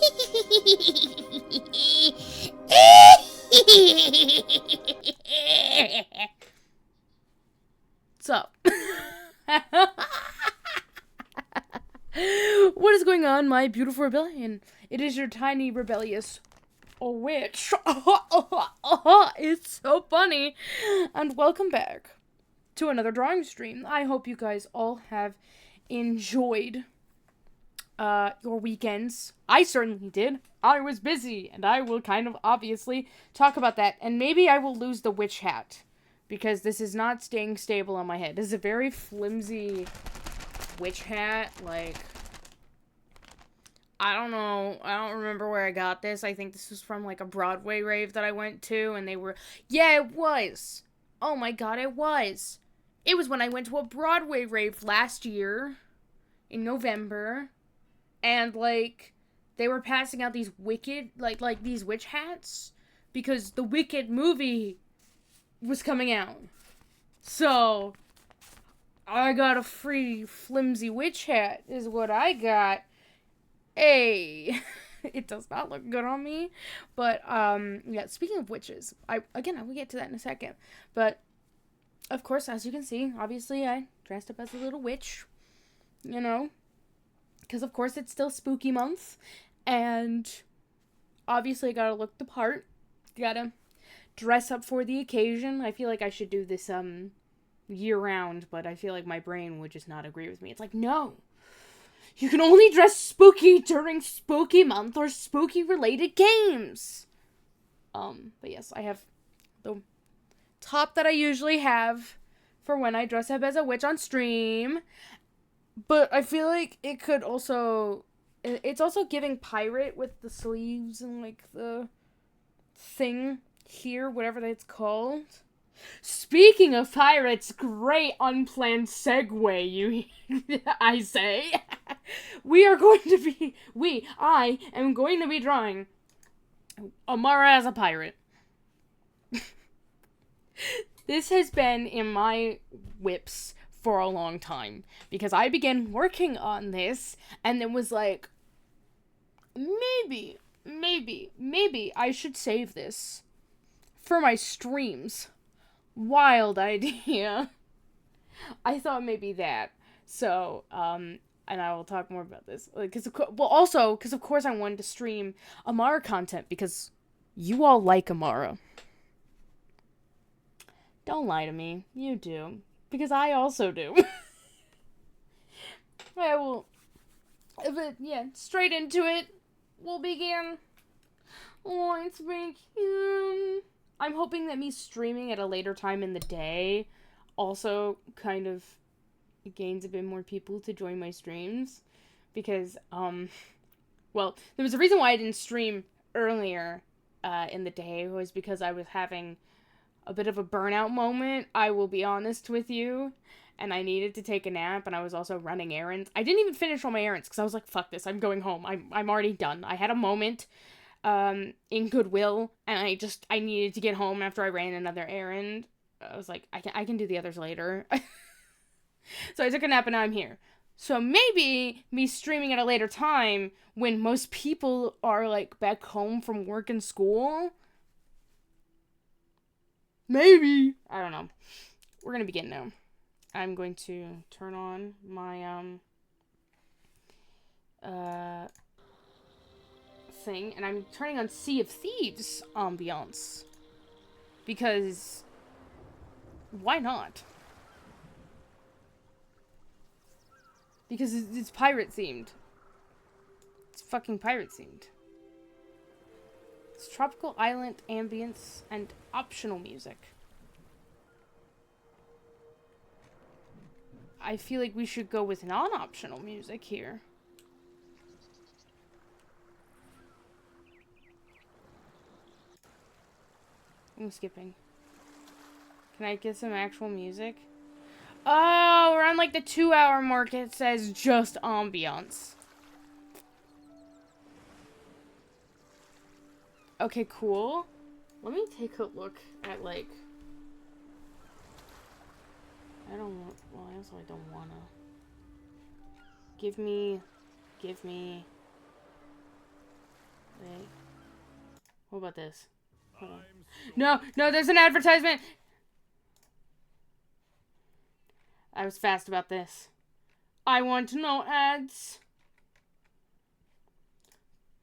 What's up? What is going on, my beautiful rebellion? It is your tiny rebellious witch. It's so funny. And welcome back to another drawing stream. I hope you guys all have enjoyed your weekends. I certainly did. I was busy, and I will kind of obviously talk about that. And maybe I will lose the witch hat, because this is not staying stable on my head. This is a very flimsy witch hat. Like, I don't know. I don't remember where I got this. I think this was from, like, a Broadway rave that I went to, and they were... Yeah, it was! Oh my god, it was! It was when I went to a Broadway rave last year, in November, and, like, they were passing out these Wicked, like these witch hats, because the Wicked movie was coming out. So, I got a free flimsy witch hat, is what I got. Hey, it does not look good on me, but, yeah, speaking of witches, I will get to that in a second, but, of course, as you can see, obviously, I dressed up as a little witch, you know, because, of course, it's still spooky month, and, obviously, I gotta look the part, gotta dress up for the occasion. I feel like I should do this, year-round, but I feel like my brain would just not agree with me. It's like, no! You can only dress spooky during spooky month or spooky-related games! But yes, I have the top that I usually have for when I dress up as a witch on stream, but I feel like it could also... It's also giving pirate with the sleeves and, like, the thing here, whatever that's called. Speaking of pirates, great unplanned segue, I say. I am going to be drawing Amara as a pirate. This has been in my whips for a long time, because I began working on this, and it was like, maybe I should save this for my streams. Wild idea. I thought maybe that. So, and I will talk more about this. Because of course I wanted to stream Amara content, because you all like Amara. Don't lie to me. You do. Because I also do. I will... But, yeah, straight into it. We'll begin. Let's begin. I'm hoping that me streaming at a later time in the day also kind of gains a bit more people to join my streams. Because, well, there was a reason why I didn't stream earlier in the day, was because I was having a bit of a burnout moment, I will be honest with you. And I needed to take a nap, and I was also running errands. I didn't even finish all my errands, because I was like, fuck this, I'm going home. I'm already done. I had a moment in Goodwill, and I needed to get home after I ran another errand. I was like, I can do the others later. So I took a nap, and now I'm here. So maybe me streaming at a later time, when most people are, like, back home from work and school. Maybe. I don't know. We're gonna begin now. I'm going to turn on my, thing, and I'm turning on Sea of Thieves ambiance, because why not? Because it's pirate themed. It's fucking pirate themed. It's tropical island ambience and optional music. I feel like we should go with non-optional music here. I'm skipping. Can I get some actual music? Oh, we're on like the 2-hour mark. It says just ambiance. Okay, cool. Let me take a look at, like... I also don't wanna. Give me Wait. What about this? Hold on. No, no, there's an advertisement! I was fast about this. I want no ads.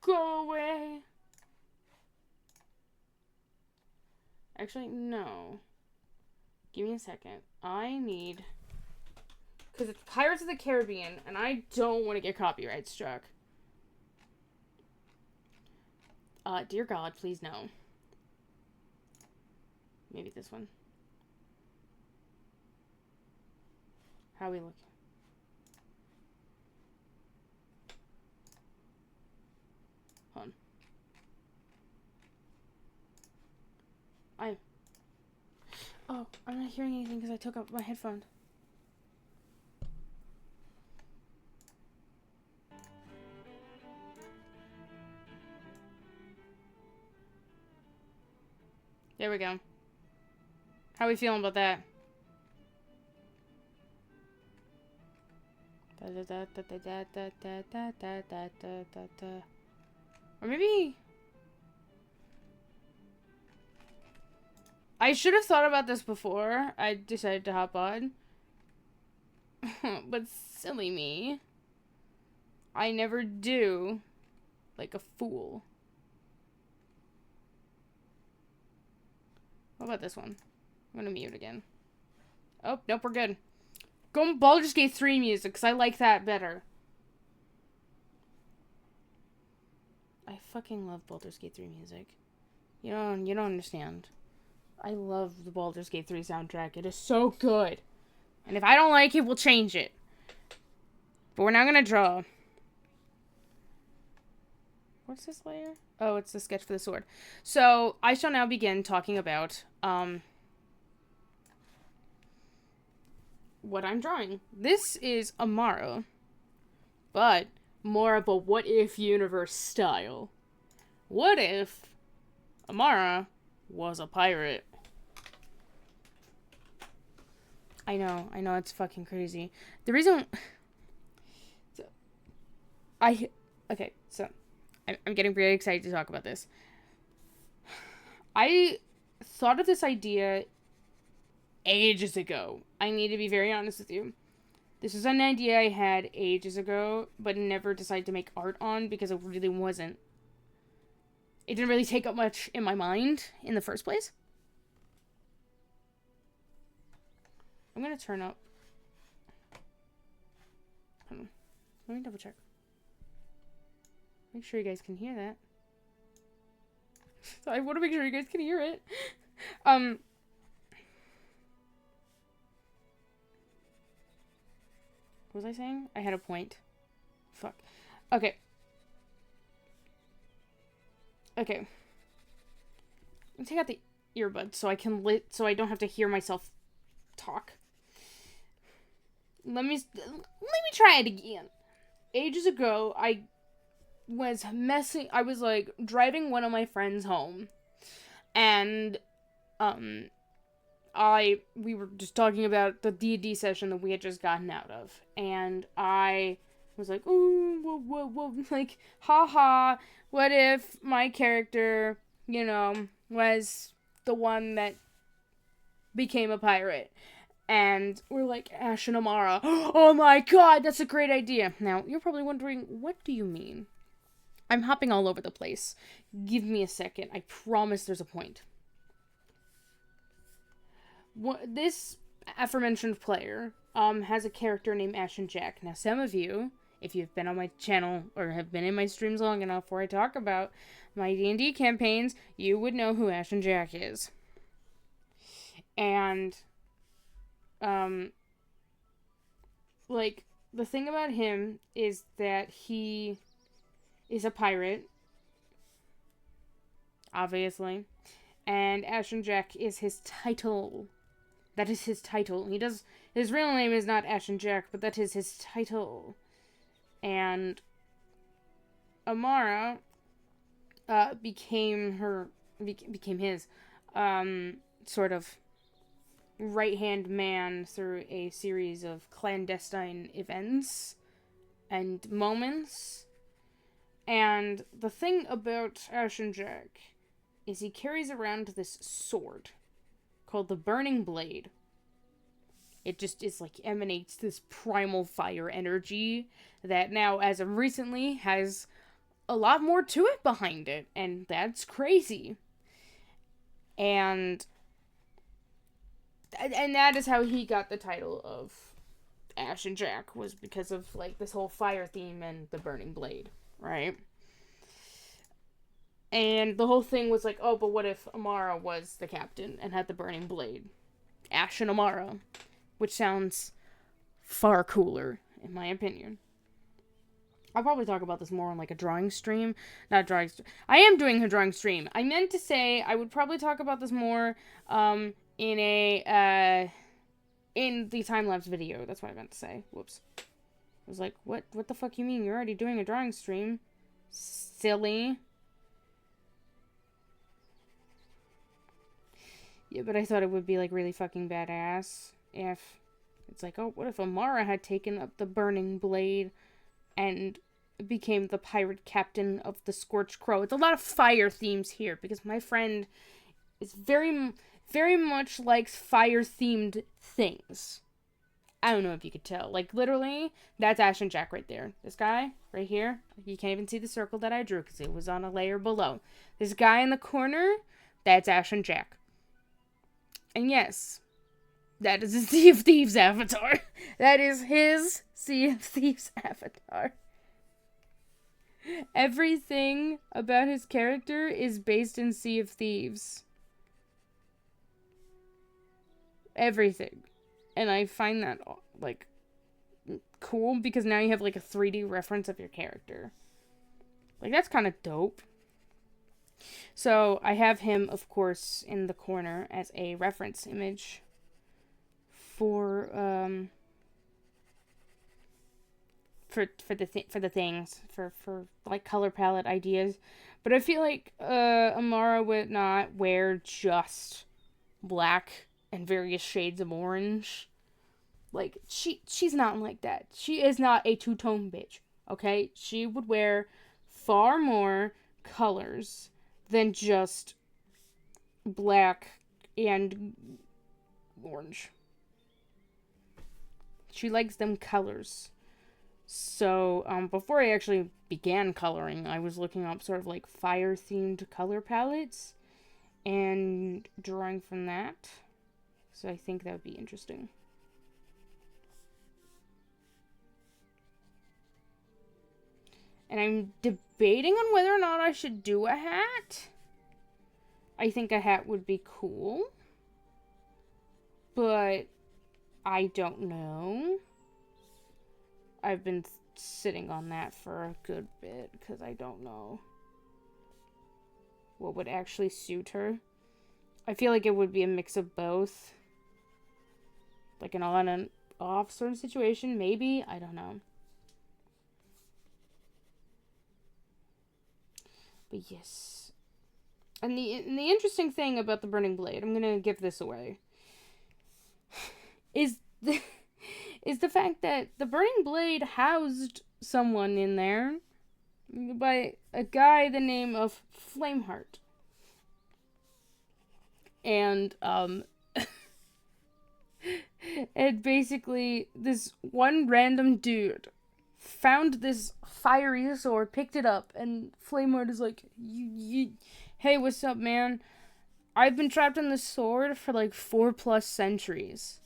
Go away. Actually, no. Give me a second. I need... Because it's Pirates of the Caribbean, and I don't want to get copyright struck. Dear God, please no. Maybe this one. How are we looking? Hold on. Oh, I'm not hearing anything because I took out my headphone. There we go. How are we feeling about that? Or maybe... I should have thought about this before I decided to hop on. But silly me. I never do. Like a fool. What about this one? I'm gonna mute again. Oh, nope, we're good. Go Baldur's Gate 3 music, because I like that better. I fucking love Baldur's Gate 3 music. You don't understand. I love the Baldur's Gate 3 soundtrack. It is so good. And if I don't like it, we'll change it. But we're now gonna draw. What's this layer? Oh, it's the sketch for the sword. So, I shall now begin talking about, what I'm drawing. This is Amara, but more of a what-if universe style. What if Amara was a pirate? I know, it's fucking crazy. The reason... Okay, so... I'm getting very excited to talk about this. I thought of this idea ages ago. I need to be very honest with you. This is an idea I had ages ago, but never decided to make art on because it really wasn't. It didn't really take up much in my mind in the first place. I'm gonna turn up. Hold on. Let me double check. Make sure you guys can hear that. So I want to make sure you guys can hear it. What was I saying? I had a point. Fuck. Okay. Okay. Let me take out the earbuds so I can so I don't have to hear myself talk. Let me try it again. Ages ago, I was like driving one of my friends home, and we were just talking about the D&D session that we had just gotten out of, and I was like, ooh, whoa, like, haha, what if my character, was the one that became a pirate? And we're like, Ashen Amara. Oh my god, that's a great idea. Now, you're probably wondering, what do you mean? I'm hopping all over the place. Give me a second. I promise there's a point. This aforementioned player has a character named Ashen Jack. Now, some of you, if you've been on my channel or have been in my streams long enough where I talk about my D&D campaigns, you would know who Ashen Jack is. And, like, the thing about him is that he is a pirate, obviously, and Ashen Jack is his title. That is his title. His real name is not Ashen Jack, but that is his title. And Amara became his sort of right-hand man through a series of clandestine events and moments. And the thing about Ashen Jack is he carries around this sword called the Burning Blade. It just is like emanates this primal fire energy that now, as of recently, has a lot more to it behind it, and that's crazy. And that is how he got the title of Ashen Jack, was because of like this whole fire theme and the Burning Blade, right? And the whole thing was like, oh, but what if Amara was the captain and had the Burning Blade? Ashen Amara. Which sounds far cooler, in my opinion. I'll probably talk about this more on like a drawing stream. Not a drawing stream. I am doing a drawing stream. I meant to say I would probably talk about this more in the time-lapse video. That's what I meant to say. Whoops. I was like, what the fuck you mean? You're already doing a drawing stream. Silly. Yeah, but I thought it would be like really fucking badass if it's like, oh, what if Amara had taken up the Burning Blade and became the pirate captain of the Scorched Crow? It's a lot of fire themes here because my friend is very, very much likes fire-themed things. I don't know if you could tell. Like, literally, that's Ashen Jack right there. This guy, right here, you can't even see the circle that I drew because it was on a layer below. This guy in the corner, that's Ashen Jack. And yes, that is his Sea of Thieves avatar. That is his Sea of Thieves avatar. Everything about his character is based in Sea of Thieves. Everything. And I find that, like, cool because now you have, like, a 3D reference of your character. Like, that's kind of dope. So, I have him, of course, in the corner as a reference image for the things, for like color palette ideas. But I feel like Amara would not wear just black and various shades of orange. Like, she's not like that. She is not a two-tone bitch, okay? She would wear far more colors than just black and orange. She likes them colors. So, before I actually began coloring, I was looking up sort of like fire-themed color palettes and drawing from that. So I think that would be interesting. And I'm debating on whether or not I should do a hat. I think a hat would be cool. But I don't know. I've been sitting on that for a good bit because I don't know what would actually suit her. I feel like it would be a mix of both. Like an on and off sort of situation, maybe? I don't know. But yes. And the interesting thing about the Burning Blade, I'm gonna give this away, is the fact that the Burning Blade housed someone in there by a guy the name of Flameheart. And, and basically, this one random dude found this fiery sword, picked it up, and Flameheart is like, hey, what's up, man? I've been trapped in this sword for like 4+ centuries.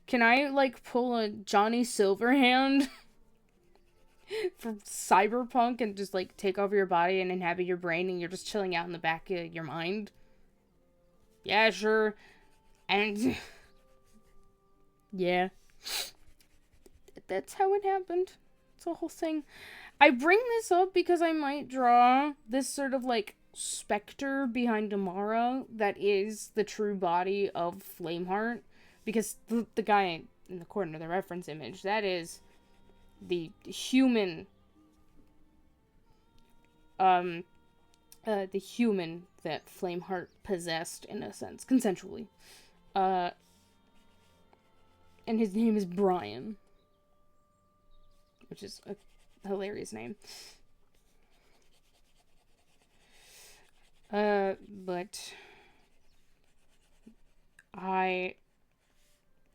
Can I, like, pull a Johnny Silverhand from Cyberpunk and just, like, take over your body and inhabit your brain and you're just chilling out in the back of your mind? Yeah, sure. And yeah. That's how it happened. It's a whole thing. I bring this up because I might draw this sort of, like, specter behind Amara that is the true body of Flameheart. Because the guy in the corner, the reference image, that is the human, the human that Flameheart possessed, in a sense, consensually. And his name is Brian. Which is a hilarious name. But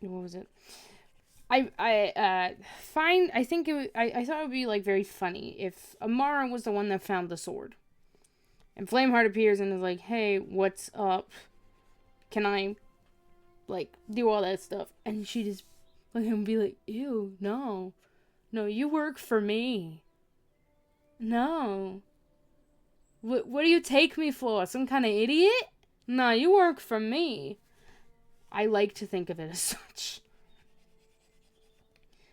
what was it? I think I thought it would be like very funny if Amara was the one that found the sword. And Flameheart appears and is like, "Hey, what's up? Can I, like, do all that stuff?" And she just let him be like, "Ew, no. No, you work for me. No. What do you take me for? Some kind of idiot? No, you work for me." I like to think of it as such.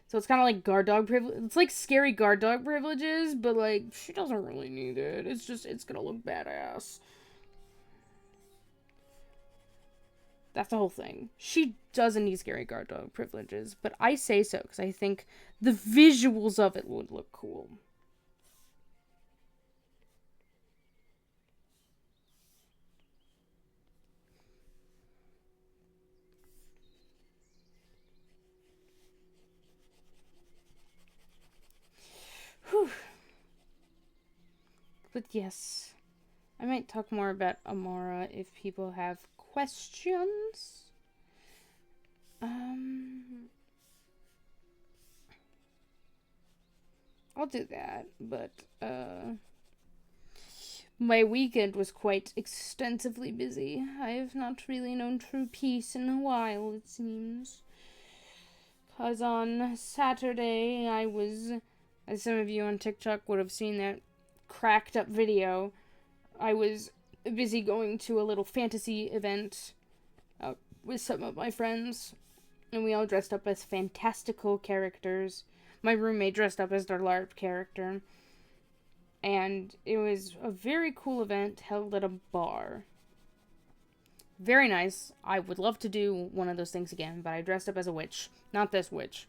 So it's kind of like guard dog privilege. It's like scary guard dog privileges, but like, she doesn't really need it. It's gonna look badass. That's the whole thing. She doesn't need scary guard dog privileges, but I say so because I think the visuals of it would look cool. Whew. But yes, I might talk more about Amara if people have questions. I'll do that, but my weekend was quite extensively busy. I have not really known true peace in a while, it seems. 'Cause on Saturday I was, as some of you on TikTok would have seen that cracked up video, I was busy going to a little fantasy event with some of my friends, and we all dressed up as fantastical characters. My roommate dressed up as their LARP character, and it was a very cool event held at a bar. Very nice. I would love to do one of those things again, but I dressed up as a witch. Not this witch.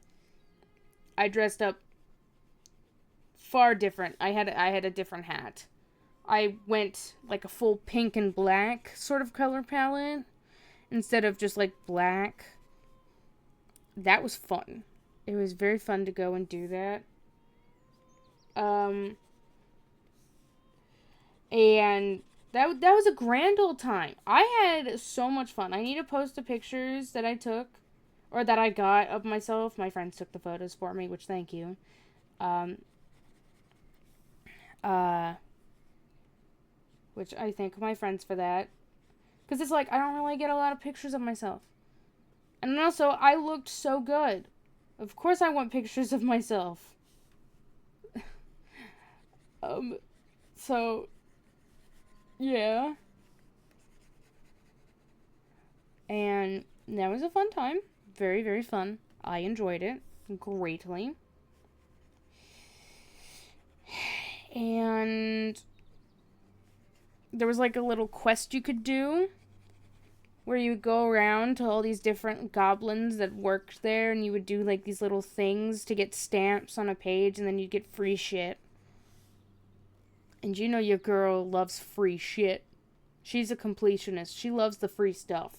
I dressed up far different. I had a different hat. I went like a full pink and black sort of color palette instead of just like black. That was fun. It was very fun to go and do that. And that was a grand old time. I had so much fun. I need to post the pictures that I took or that I got of myself. My friends took the photos for me, which thank you. Which I thank my friends for that. Because it's like, I don't really get a lot of pictures of myself. And also, I looked so good. Of course I want pictures of myself. So, yeah. And that was a fun time. Very, very fun. I enjoyed it greatly. And there was like a little quest you could do where you would go around to all these different goblins that worked there, and you would do like these little things to get stamps on a page, and then you'd get free shit. And you know your girl loves free shit. She's a completionist. She loves the free stuff.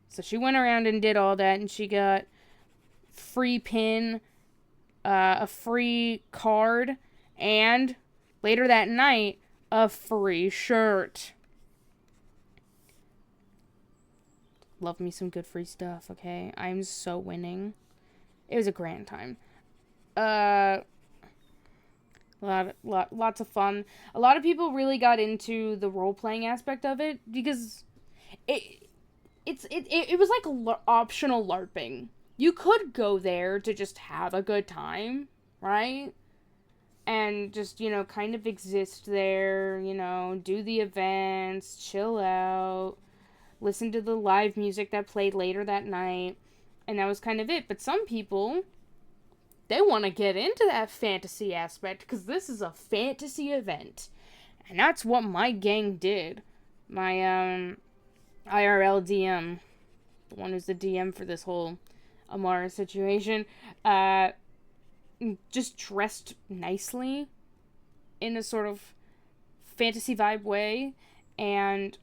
So she went around and did all that, and she got free pin, a free card, and later that night, a free shirt. Love me some good free stuff, okay? I'm so winning. It was a grand time. Lots of fun. A lot of people really got into the role-playing aspect of it because it was like optional LARPing. You could go there to just have a good time, right? And just, you know, kind of exist there, you know, do the events, chill out, listen to the live music that played later that night, and that was kind of it. But some people, they want to get into that fantasy aspect because this is a fantasy event. And that's what my gang did. My IRL DM, the one who's the DM for this whole Amara situation, just dressed nicely in a sort of fantasy vibe way, and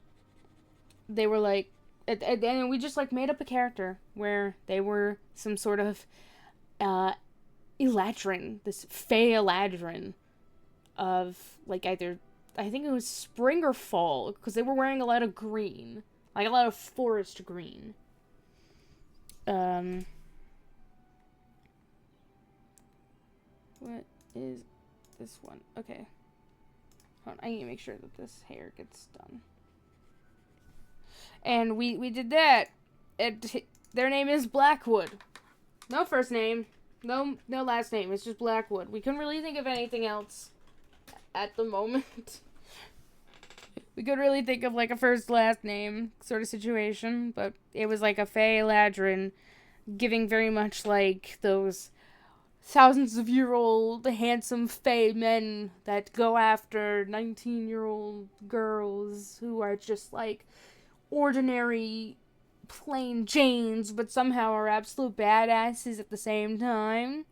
they were like, and we just like made up a character where they were some sort of Eladrin, this Fey Eladrin of like either I think it was spring or fall, because they were wearing a lot of green. Like, a lot of forest green. What is this one? Okay. Hold on, I need to make sure that this hair gets done. And we did that. Their name is Blackwood. No first name. No last name. It's just Blackwood. We couldn't really think of anything else at the moment. We could really think of like a first last name sort of situation, but it was like a Fey Ladrin, giving very much like those thousands of year old handsome Fey men that go after 19-year-old girls who are just like ordinary plain Janes, but somehow are absolute badasses at the same time.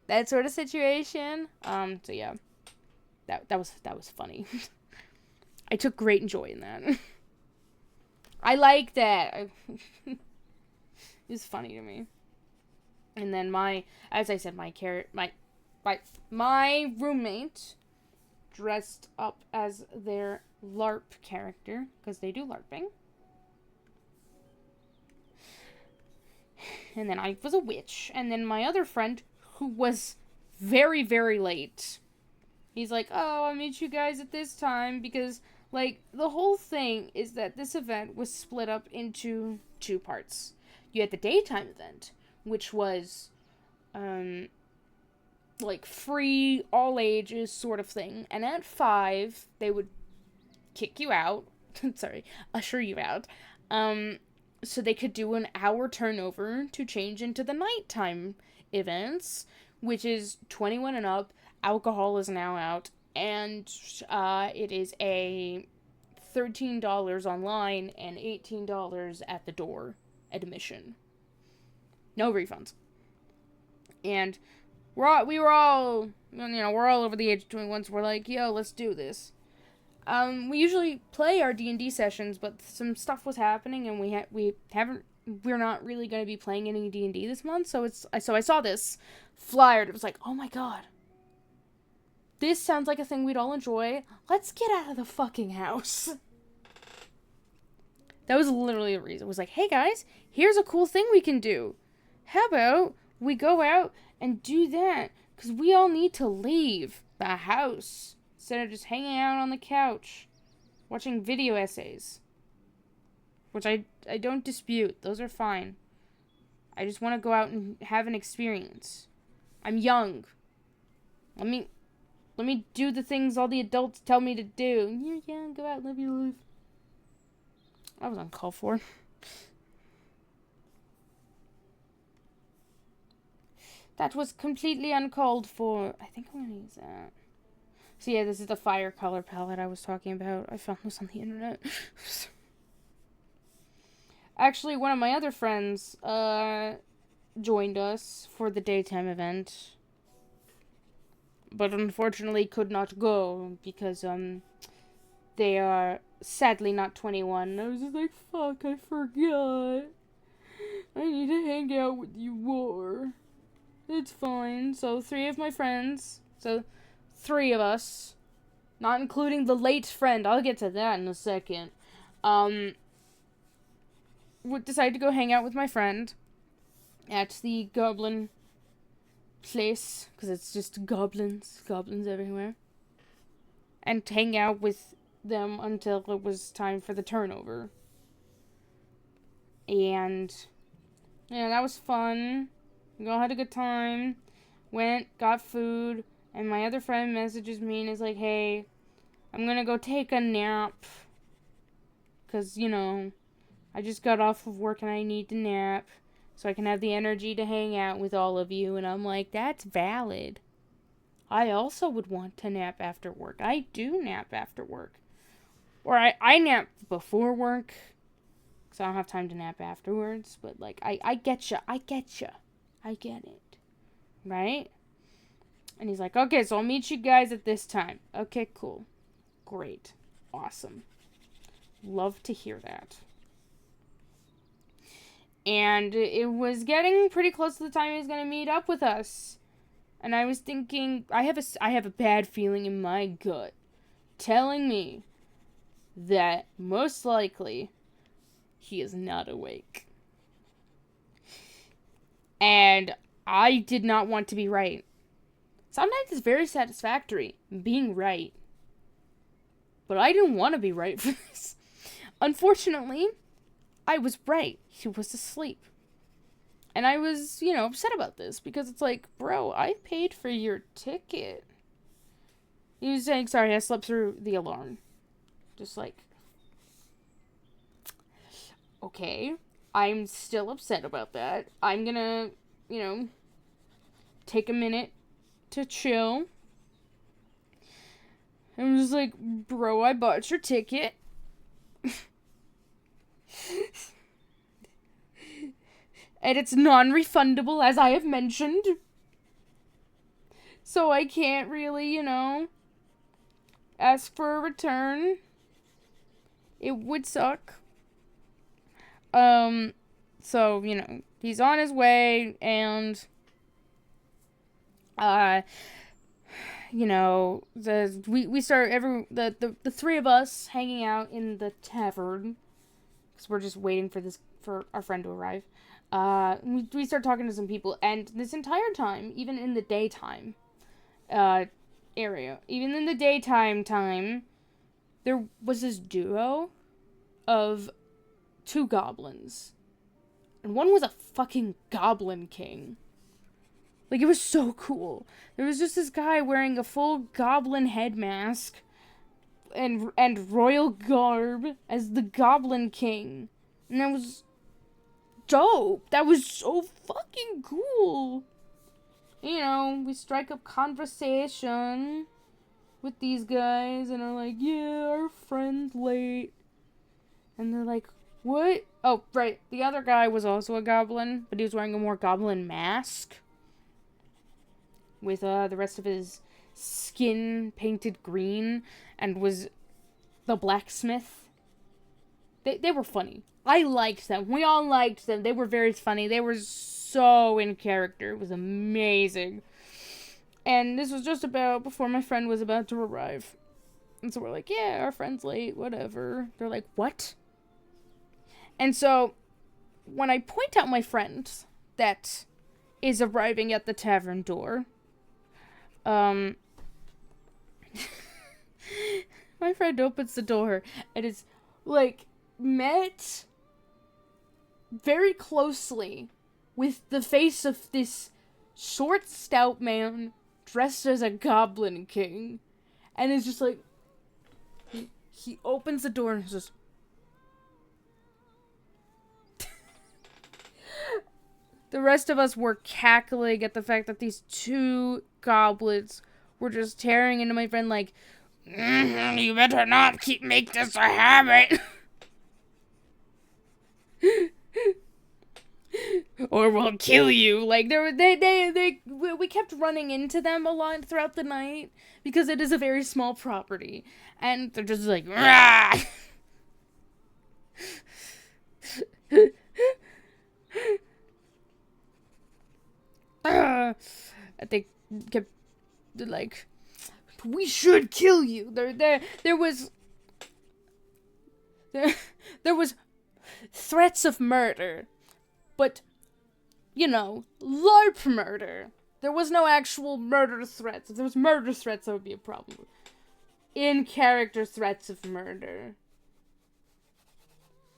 That sort of situation. So yeah. That was funny. I took great joy in that. I like that. It was funny to me. And then as I said, my roommate dressed up as their LARP character, because they do LARPing. And then I was a witch. And then my other friend, who was very, very late, he's like, oh, I'll meet you guys at this time, because, like, the whole thing is that this event was split up into 2 parts. You had the daytime event, which was, like, free, all ages sort of thing. And at 5, they would kick you out. Usher you out. So they could do an hour turnover to change into the nighttime events, which is 21 and up. Alcohol is now out, and it is a $13 online and $18 at the door admission. No refunds. And we were all over the age of 21, so we're like, yo, let's do this. We usually play our D&D sessions, but some stuff was happening, and we're not really going to be playing any D&D this month, so I saw this flyer, and it was like, oh my god. This sounds like a thing we'd all enjoy. Let's get out of the fucking house. That was literally the reason. It was like, hey guys, here's a cool thing we can do. How about we go out and do that? Because we all need to leave the house instead of just hanging out on the couch watching video essays. Which I don't dispute. Those are fine. I just want to go out and have an experience. I'm young. Let me do the things all the adults tell me to do. You're young, go out, live your life. That was uncalled for. That was completely uncalled for. I think I'm gonna use that. So yeah, this is the fire color palette I was talking about. I found this on the internet. Actually, one of my other friends, joined us for the daytime event. But unfortunately could not go because, they are sadly not 21. And I was just like, fuck, I forgot. I need to hang out with you more. It's fine. So 3 of my friends, so 3 of us, not including the late friend, I'll get to that in a second, would decide to go hang out with my friend at the goblin place, because it's just goblins everywhere, and hang out with them until it was time for the turnover. And yeah, that was fun. We all had a good time. Went, got food, and my other friend messages me and is like, hey, I'm gonna go take a nap, because, I just got off of work and I need to nap so I can have the energy to hang out with all of you. And I'm like, that's valid. I also would want to nap after work. I do nap after work. Or I nap before work, because I don't have time to nap afterwards. But, like, I getcha. I get it. Right? And he's like, okay, so I'll meet you guys at this time. Okay, cool. Great. Awesome. Love to hear that. And it was getting pretty close to the time he was going to meet up with us. And I was thinking, I have a bad feeling in my gut telling me that most likely he is not awake. And I did not want to be right. Sometimes it's very satisfactory being right. But I didn't want to be right for this. Unfortunately, I was right. He was asleep. And I was, upset about this because it's like, bro, I paid for your ticket. He was saying, sorry, I slept through the alarm. Just like, okay, I'm still upset about that. I'm gonna, take a minute to chill. I'm just like, bro, I bought your ticket. And it's non-refundable, as I have mentioned. So I can't really, ask for a return. It would suck. So, he's on his way, and, we start the three of us hanging out in the tavern, because we're just waiting for our friend to arrive. We start talking to some people, and this entire time, even in the daytime, even in the daytime time, there was this duo of 2 goblins. And one was a fucking goblin king. Like, it was so cool. There was just this guy wearing a full goblin head mask and royal garb as the goblin king. And that was dope. That was so fucking cool. We strike up conversation with these guys and are like, yeah, our friend's late. And they're like, what? Oh, right. The other guy was also a goblin, but he was wearing a more goblin mask with the rest of his skin painted green, and was the blacksmith. They were funny. I liked them. We all liked them. They were very funny. They were so in character. It was amazing. And this was just about before my friend was about to arrive. And so we're like, yeah, our friend's late, whatever. They're like, what? And so, when I point out my friend that is arriving at the tavern door, my friend opens the door and is, like, met very closely with the face of this short, stout man dressed as a goblin king. And is just like, he opens the door and just, the rest of us were cackling at the fact that these 2 goblins were just tearing into my friend like, you better not make this a habit. Or we'll kill you. Like, we kept running into them a lot throughout the night because it is a very small property. And they're just like, rah! They kept like, we should kill you. There was threats of murder, but LARP murder. There was no actual murder threats. If there was murder threats, that would be a problem. In character threats of murder.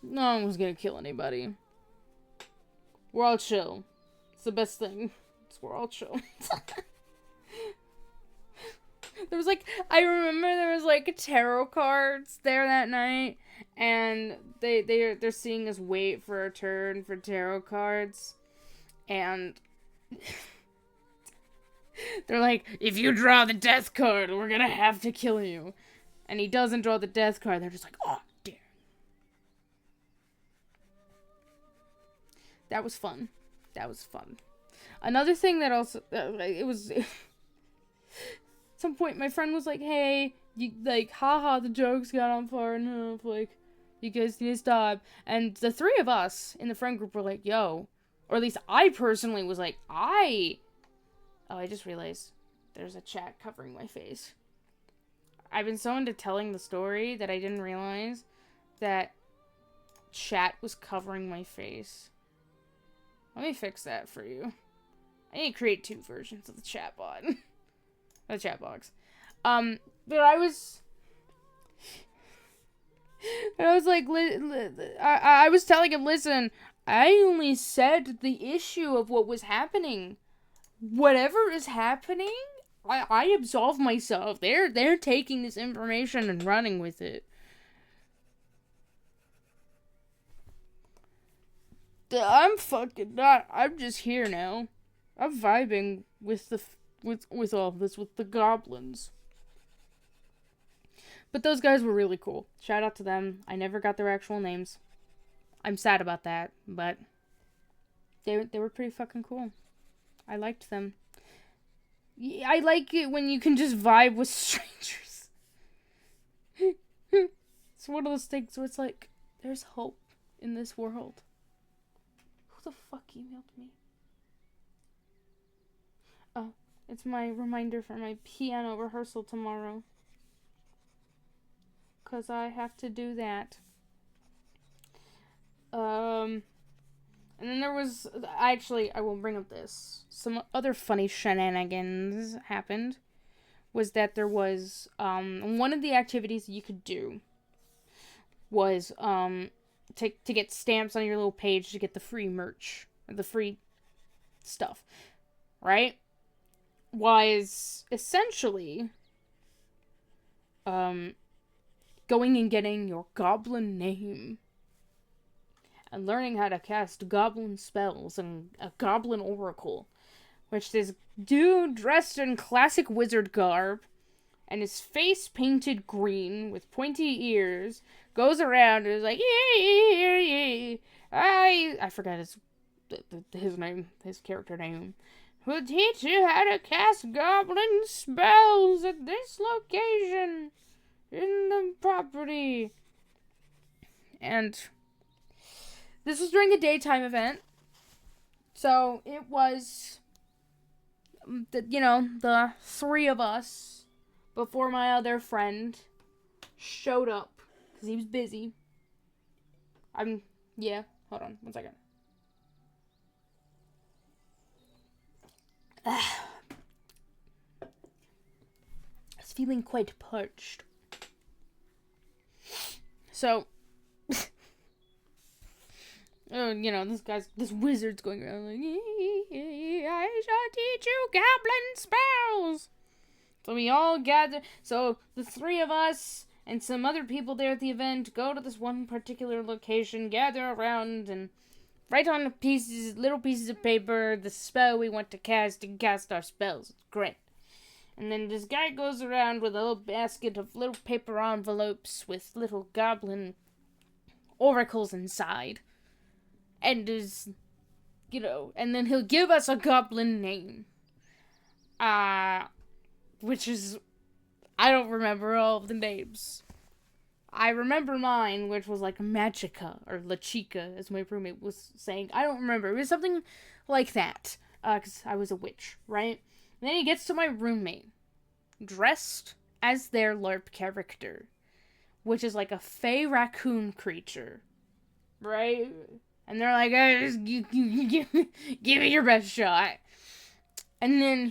No one was gonna kill anybody. We're all chill. It's the best thing. We're all chill. I remember there was tarot cards there that night, and they're seeing us wait for a turn for tarot cards, and they're like, if you draw the death card, we're gonna have to kill you. And he doesn't draw the death card. They're just like, oh, damn. That was fun. Another thing that also, it was, at some point my friend was like, hey, you, haha, the jokes got on far enough, you guys need to stop. And the 3 of us in the friend group were like, yo, or at least I personally was like, I Oh, I just realized there's a chat covering my face. I've been so into telling the story that I didn't realize that chat was covering my face. Let me fix that for you. I need to create 2 versions of the chat bot. The chat box. But I was like, I was telling him, listen, I only said the issue of what was happening. Whatever is happening, I absolve myself. They're taking this information and running with it. I'm fucking not. I'm just here now. I'm vibing with with all of this, with the goblins. But those guys were really cool. Shout out to them. I never got their actual names. I'm sad about that, but they were pretty fucking cool. I liked them. I like it when you can just vibe with strangers. It's one of those things where it's like, there's hope in this world. Who the fuck emailed me? Oh, it's my reminder for my piano rehearsal tomorrow. 'Cause I have to do that. And then there was, I will bring up this. Some other funny shenanigans happened. Was that there was, one of the activities you could do was, to get stamps on your little page to get the free merch. Or the free stuff. Right? Was essentially, going and getting your goblin name. And learning how to cast goblin spells and a goblin oracle. Which this dude dressed in classic wizard garb and his face painted green with pointy ears goes around and is like, I forgot his name, his character name. Will teach you how to cast goblin spells at this location in the property. And this was during a daytime event. So it was, the 3 of us before my other friend showed up because he was busy. Hold on, 1 second. I was feeling quite parched. So, this wizard's going around like, I shall teach you goblin spells. So we all gather. So the 3 of us and some other people there at the event go to this one particular location, gather around, and write on little pieces of paper the spell we want to cast and cast our spells. It's great. And then this guy goes around with a little basket of little paper envelopes with little goblin oracles inside. And and then he'll give us a goblin name. Which is, I don't remember all of the names. I remember mine, which was like Magica, or La Chica, as my roommate was saying. I don't remember. It was something like that. Because I was a witch, right? And then he gets to my roommate, dressed as their LARP character, which is like a fey raccoon creature, right? And they're like, give me your best shot. And then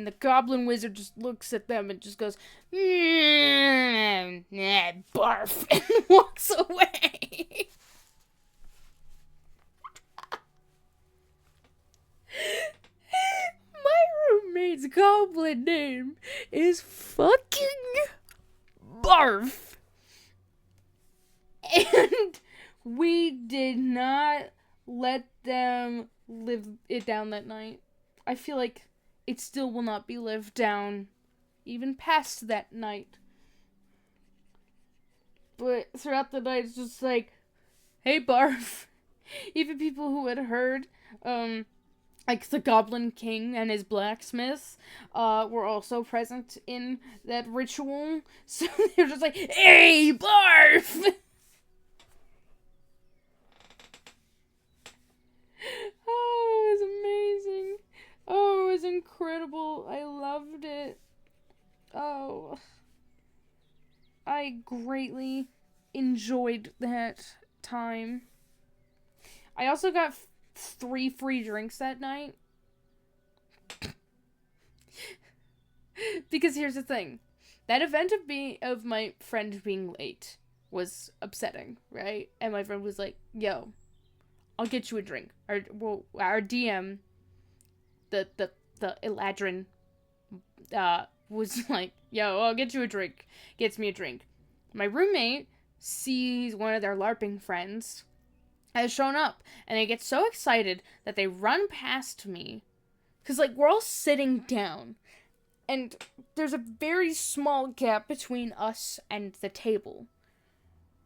the goblin wizard just looks at them and just goes, barf, and walks away. My roommate's goblin name is fucking Barf. And we did not let them live it down that night. I feel like it still will not be lived down even past that night. But throughout the night, it's just like, hey, Barf. Even people who had heard, like the Goblin King and his blacksmiths, were also present in that ritual. So they're just like, hey, Barf! Oh, it was amazing. Oh, it was incredible. incredible. I loved it. Oh, I greatly enjoyed that time. I also got 3 free drinks that night. Because here's the thing. That event of my friend being late was upsetting, right? And my friend was like, yo, I'll get you a drink. Our DM, the Eladrin, was like, yo, I'll get you a drink. Gets me a drink. My roommate sees one of their LARPing friends has shown up, and they get so excited that they run past me. Because, like, we're all sitting down, and there's a very small gap between us and the table.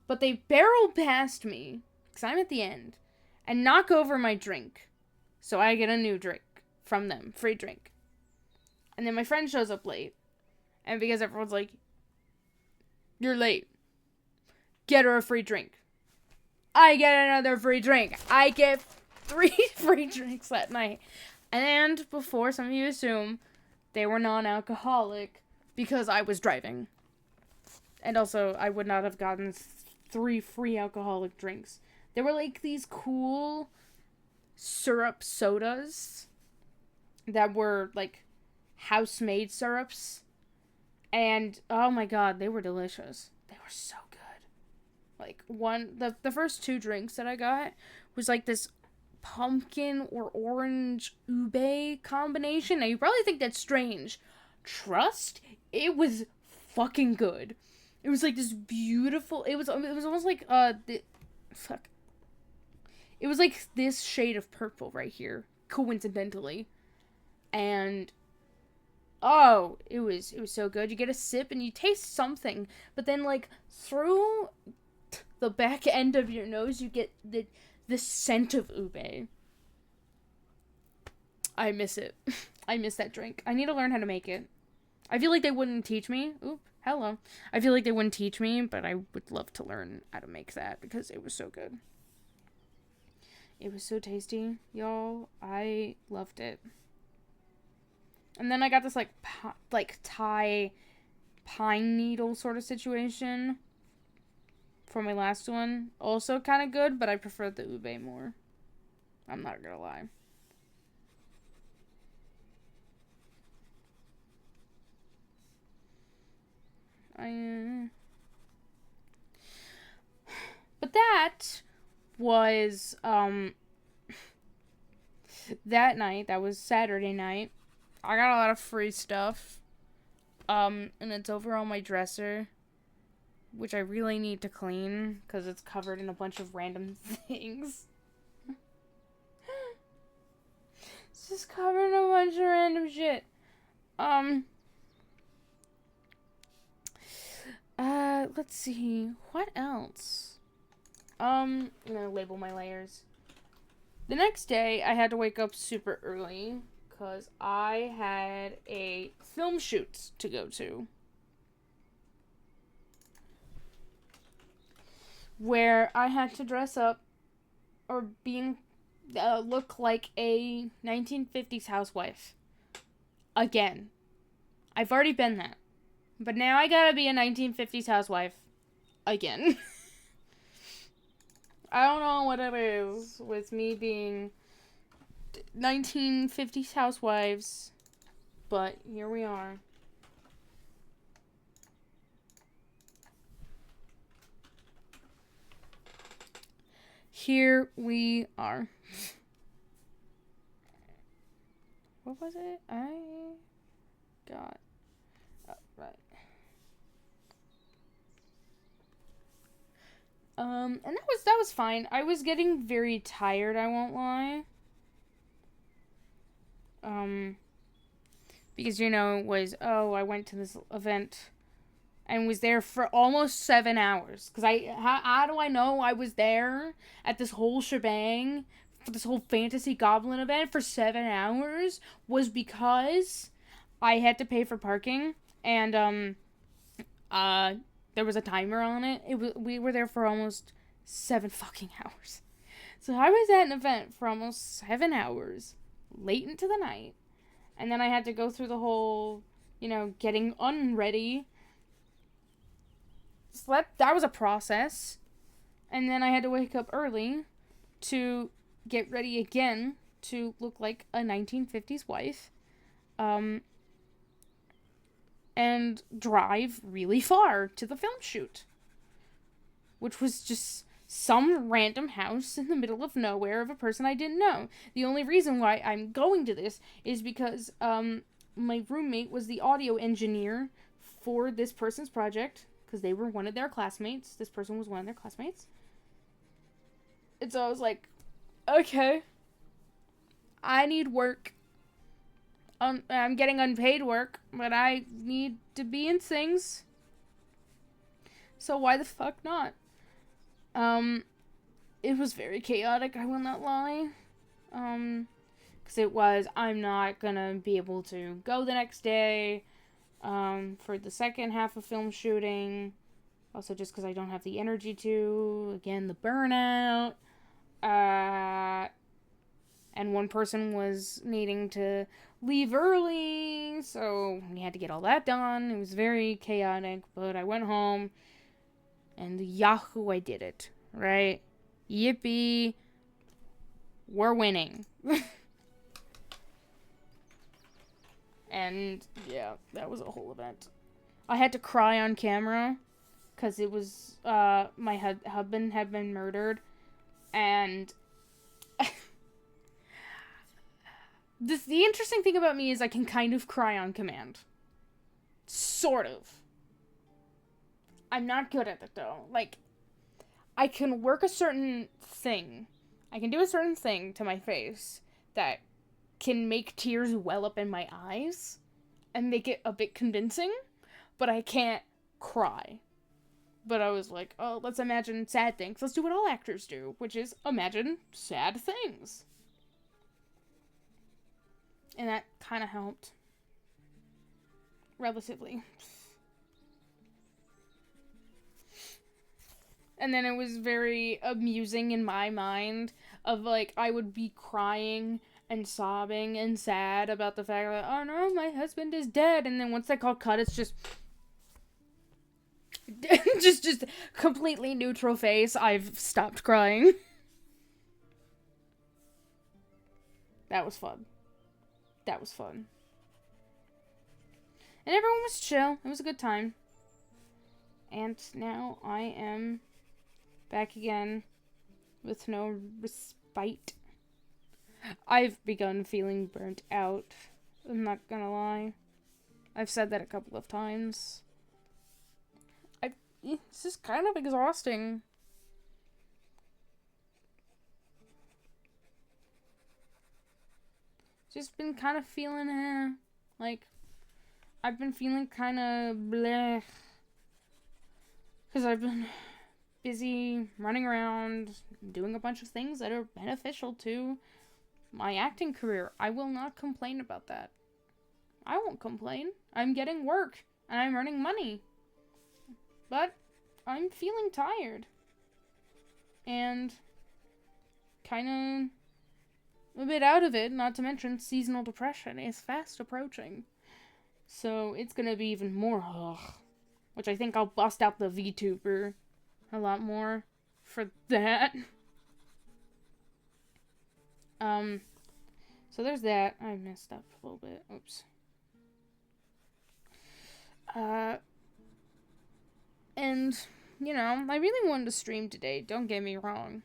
But they barrel past me, because I'm at the end, and knock over my drink. So I get a new drink from them. Free drink. And then my friend shows up late. And because everyone's like, you're late, get her a free drink. I get another free drink. I get 3 free drinks that night. And before some of you assume, they were non-alcoholic because I was driving. And also, I would not have gotten 3 free alcoholic drinks. They were like these cool syrup sodas that were like house-made syrups. And, oh my god, they were delicious. They were so good. Like, the first 2 drinks that I got was like this pumpkin or orange ube combination. Now, you probably think that's strange. Trust, it was fucking good. It was like this beautiful, it was almost like, it was like this shade of purple right here, coincidentally. And, oh, it was so good. You get a sip and you taste something, but then, like, through the back end of your nose, you get the scent of ube. I miss it. I miss that drink. I need to learn how to make it. I feel like they wouldn't teach me. Oop, hello. I feel like they wouldn't teach me, but I would love to learn how to make that because it was so good. It was so tasty, y'all. I loved it. And then I got this, like Thai pine needle sort of situation for my last one. Also kind of good, but I prefer the ube more. I'm not gonna lie. But that was, that night, that was Saturday night. I got a lot of free stuff. And it's over on my dresser, which I really need to clean, because it's covered in a bunch of random things. It's just covered in a bunch of random shit. Let's see. What else? I'm gonna label my layers. The next day, I had to wake up super early, because I had a film shoot to go to. Where I had to dress up or look like a 1950s housewife. Again. I've already been that. But now I gotta be a 1950s housewife. Again. I don't know what it is with me being 1950s housewives. But here we are. Here we are. What was it? I got... Oh, right. And that was fine. I was getting very tired, I won't lie. Because, it was, I went to this event and was there for almost 7 hours. Because how do I know I was there at this whole shebang, for this whole fantasy goblin event for 7 hours? Was because I had to pay for parking, and, there was a timer on it. We were there for almost 7 fucking hours. So I was at an event for almost 7 hours, late into the night, And then I had to go through the whole, getting unready. Slept. That was a process. And then I had to wake up early to get ready again to look like a 1950s wife. And drive really far to the film shoot. Which was just some random house in the middle of nowhere of a person I didn't know. The only reason why I'm going to this is because my roommate was the audio engineer for this person's project, because they were one of their classmates. This person was one of their classmates. And so I was like, okay, I need work. I'm getting unpaid work, but I need to be in things. So why the fuck not? It was very chaotic, I will not lie. Because it was, I'm not gonna be able to go the next day, for the second half of film shooting. Also just because I don't have the energy to. Again, the burnout. And one person was needing to leave early, so we had to get all that done. It was very chaotic, but I went home, and yahoo, I did it, right? Yippee. We're winning. And, yeah, that was a whole event. I had to cry on camera, because it was, my husband had been murdered, and the interesting thing about me is I can kind of cry on command. Sort of. I'm not good at it, though. Like, I can work a certain thing. I can do a certain thing to my face that can make tears well up in my eyes and make it a bit convincing, but I can't cry. But I was like, oh, let's imagine sad things. Let's do what all actors do, which is imagine sad things. And that kind of helped. Relatively. And then it was very amusing in my mind of, like, I would be crying and sobbing and sad about the fact that, oh no, my husband is dead. And then once they call cut, it's just just completely neutral face. I've stopped crying. That was fun. That was fun. And everyone was chill. It was a good time. And now I am back again with no respite. I've begun feeling burnt out. I'm not gonna lie. I've said that a couple of times. It's just kind of exhausting. Just been kind of feeling, like, I've been feeling kind of bleh. Because I've been busy running around, doing a bunch of things that are beneficial to my acting career. I will not complain about that. I won't complain. I'm getting work, and I'm earning money. But I'm feeling tired. And kind of a bit out of it, not to mention seasonal depression is fast approaching. So it's gonna be even more, which I think I'll bust out the VTuber a lot more for that. So there's that. I messed up a little bit. Oops. And, I really wanted to stream today, don't get me wrong.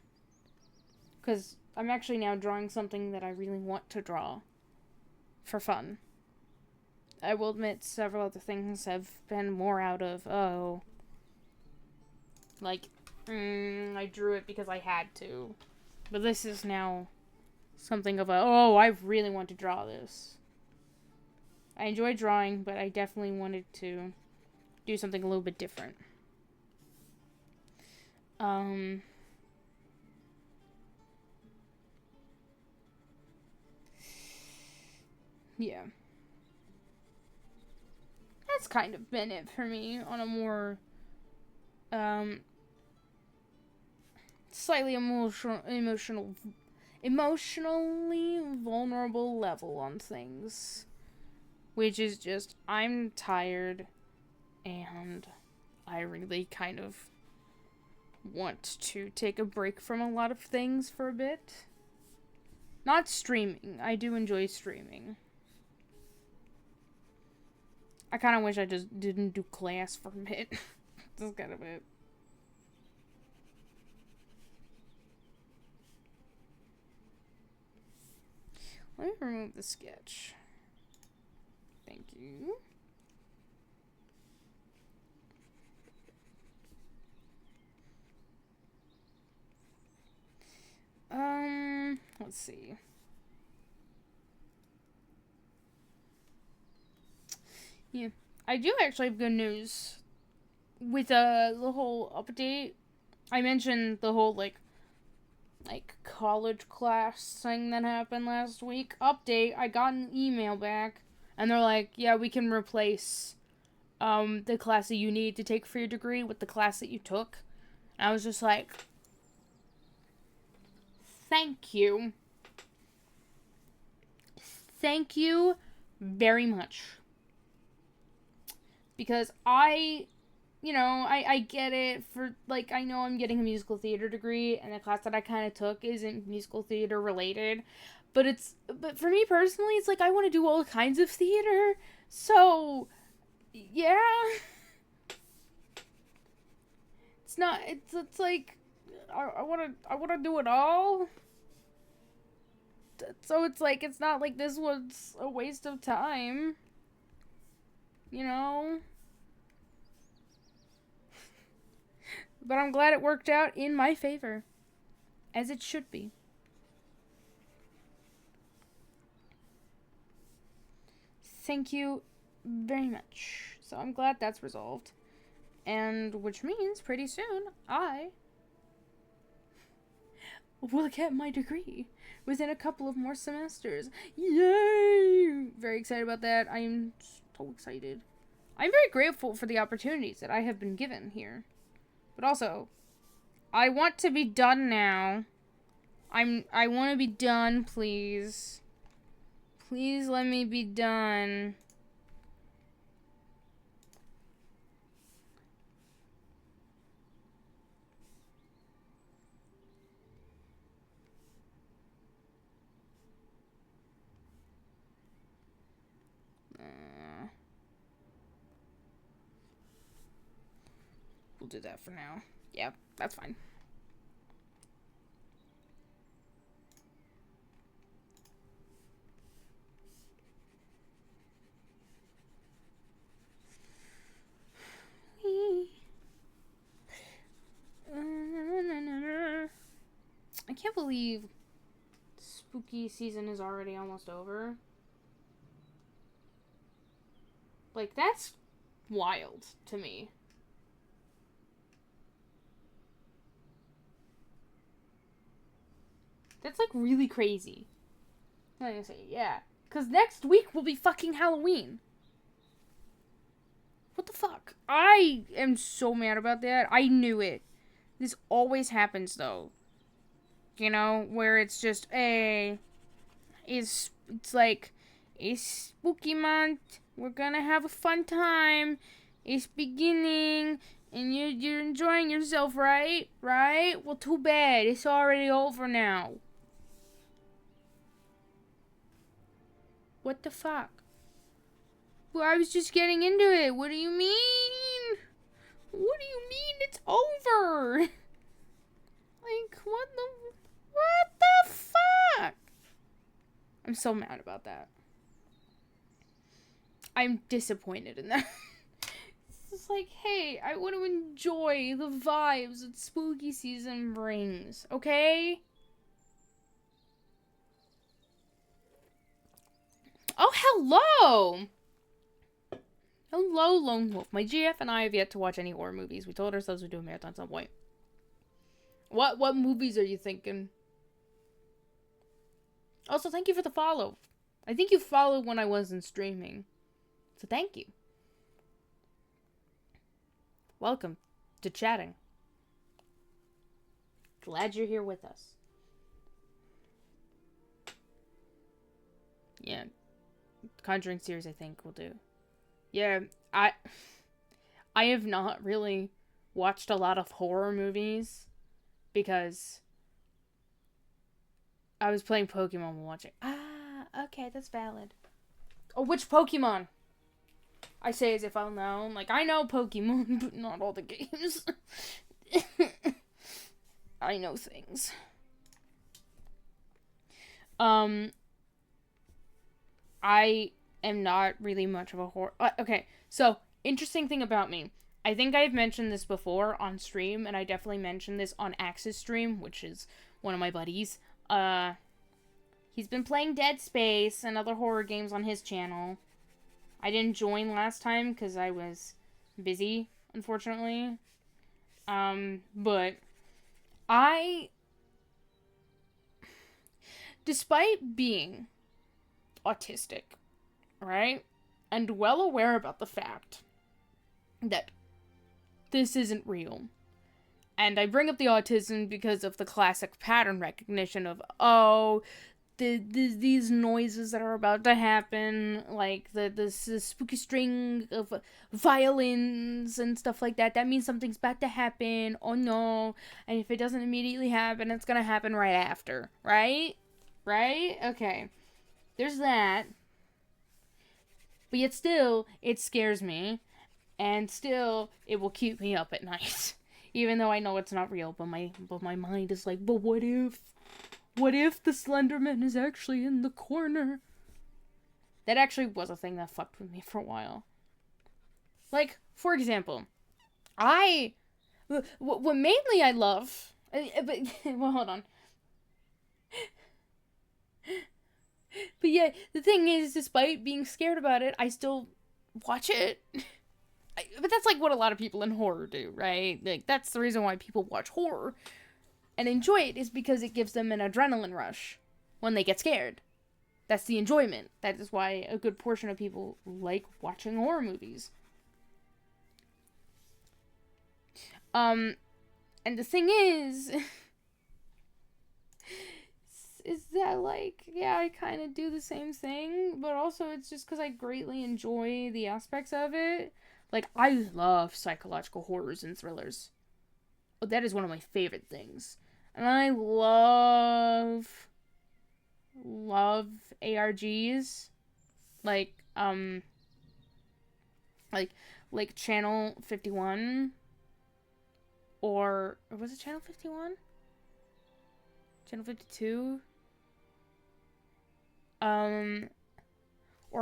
Because I'm actually now drawing something that I really want to draw. For fun. I will admit several other things have been more out of, I drew it because I had to. But this is now something of I really want to draw this. I enjoy drawing, but I definitely wanted to do something a little bit different. Yeah. That's kind of been it for me on a more, slightly emotionally vulnerable level on things. which is just, I'm tired, and I really kind of want to take a break from a lot of things for a bit. Not streaming. I do enjoy streaming. I kind of wish I just didn't do class for a bit. That's kind of it. Let me remove the sketch. Thank you. Let's see. Yeah, I do actually have good news with the whole update. I mentioned the whole like college class thing that happened last week. Update, I got an email back and they're like, yeah, we can replace the class that you need to take for your degree with the class that you took. And I was just like, thank you. Thank you very much. Because I get it for, like, I know I'm getting a musical theater degree, and the class that I kind of took isn't musical theater related, but for me personally, it's like, I want to do all kinds of theater, so, yeah. It's like, I want to do it all. So it's like, it's not like this was a waste of time. You know? But I'm glad it worked out in my favor. As it should be. Thank you very much. So I'm glad that's resolved. And which means pretty soon I will get my degree within a couple of more semesters. Yay! Very excited about that. I am so excited. I'm very grateful for the opportunities that I have been given here. But also, I want to be done now. I want to be done, please. Please let me be done. We'll do that for now. Yeah, that's fine. I can't believe spooky season is already almost over. Like, that's wild to me. That's, like, really crazy. I'm gonna say, yeah. Because next week will be fucking Halloween. What the fuck? I am so mad about that. I knew it. This always happens, though. You know, where it's just, it's like, it's spooky month. We're gonna have a fun time. It's beginning. And you're enjoying yourself, right? Right? Well, too bad. It's already over now. What the fuck? Well, I was just getting into it. What do you mean? What do you mean it's over? Like, what the fuck? I'm so mad about that. I'm disappointed in that. It's like, hey, I want to enjoy the vibes that spooky season brings, okay? Oh, hello! Hello, Lone Wolf. My GF and I have yet to watch any horror movies. We told ourselves we'd do a marathon at some point. What movies are you thinking? Also, thank you for the follow. I think you followed when I wasn't streaming. So thank you. Welcome to chatting. Glad you're here with us. Yeah. Conjuring series, I think, will do. Yeah, I have not really watched a lot of horror movies because I was playing Pokemon while watching. Ah, okay, that's valid. Oh, which Pokemon? I say as if I'll know. Like, I know Pokemon, but not all the games. I know things. I am not really much of a horror. Okay, so interesting thing about me. I think I've mentioned this before on stream, and I definitely mentioned this on Axe's stream, which is one of my buddies. He's been playing Dead Space and other horror games on his channel. I didn't join last time because I was busy, unfortunately. But despite being autistic, right? And well aware about the fact that this isn't real. And I bring up the autism because of the classic pattern recognition of, oh, these noises that are about to happen, like the spooky string of violins and stuff like that. That means something's about to happen. Oh no. And if it doesn't immediately happen, it's gonna happen right after. Right? Right? Okay. There's that. But yet still, it scares me. And still, it will keep me up at night. Even though I know it's not real, but my mind is like, but what if? What if the Slenderman is actually in the corner? That actually was a thing that fucked with me for a while. Like, for example, what mainly I love, but, well, hold on. But yeah, the thing is, despite being scared about it, I still watch it. But that's like what a lot of people in horror do, right? Like, that's the reason why people watch horror and enjoy it, is because it gives them an adrenaline rush when they get scared. That's the enjoyment. That is why a good portion of people like watching horror movies. And the thing is that, like, yeah, I kind of do the same thing, but also it's just because I greatly enjoy the aspects of it. Like, I love psychological horrors and thrillers. That is one of my favorite things. And I love ARGs. Like Channel 51. Or was it Channel 51? Channel 52? Or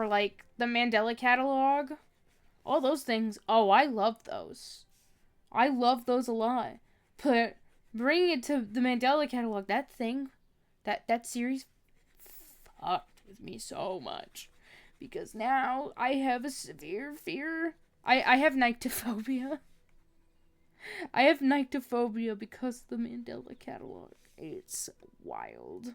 like the Mandela Catalog. All those things. Oh, I love those. I love those a lot. But bringing it to the Mandela Catalog, that thing, that series fucked with me so much. Because now I have a severe fear. I have nyctophobia. I have nyctophobia because of the Mandela Catalog. It's wild.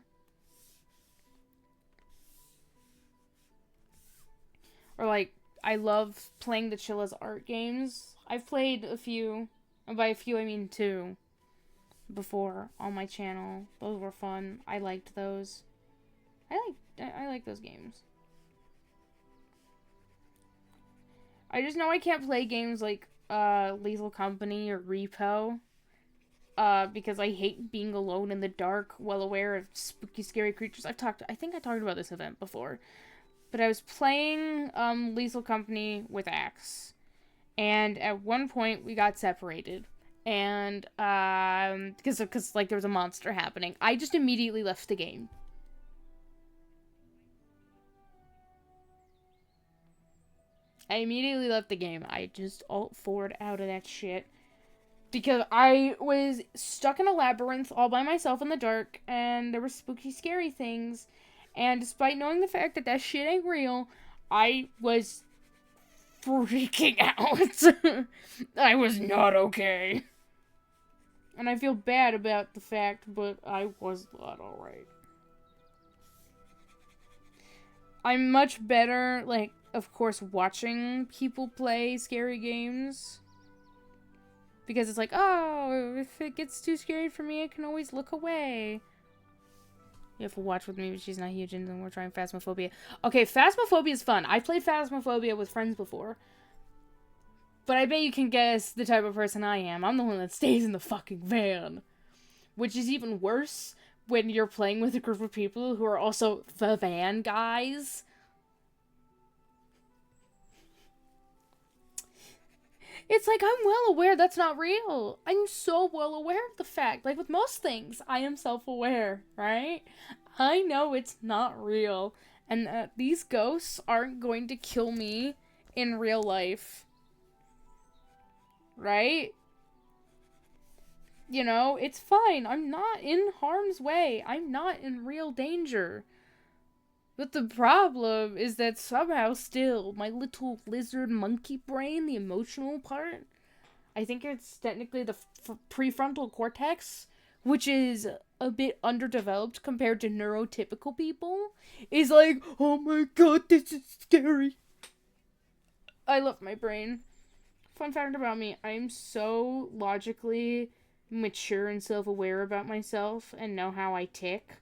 Or like, I love playing the Chilla's art games. I've played a few, and by a few I mean 2, before on my channel. Those were fun. I liked those. I like those games. I just know I can't play games like Lethal Company or Repo. Because I hate being alone in the dark, well aware of spooky, scary creatures. I think I talked about this event before. But I was playing Lethal Company with Axe. And at one point, we got separated. And, because like, there was a monster happening. I just immediately left the game. I just alt-forward out of that shit. Because I was stuck in a labyrinth all by myself in the dark. And there were spooky, scary things. And despite knowing the fact that that shit ain't real, I was freaking out. I was not okay. And I feel bad about the fact, but I was not alright. I'm much better, like, of course, watching people play scary games. Because it's like, oh, if it gets too scary for me, I can always look away. You have to watch with me, but she's not huge, and then we're trying Phasmophobia. Okay, Phasmophobia is fun. I've played Phasmophobia with friends before. But I bet you can guess the type of person I am. I'm the one that stays in the fucking van. Which is even worse when you're playing with a group of people who are also the van guys. It's like, I'm well aware that's not real. I'm so well aware of the fact. Like, with most things, I am self-aware, right? I know it's not real. And that these ghosts aren't going to kill me in real life. Right? You know, it's fine. I'm not in harm's way. I'm not in real danger. But the problem is that somehow still, my little lizard monkey brain, the emotional part, I think it's technically the prefrontal cortex, which is a bit underdeveloped compared to neurotypical people, is like, oh my god, this is scary. I love my brain. Fun fact about me, I am so logically mature and self-aware about myself and know how I tick.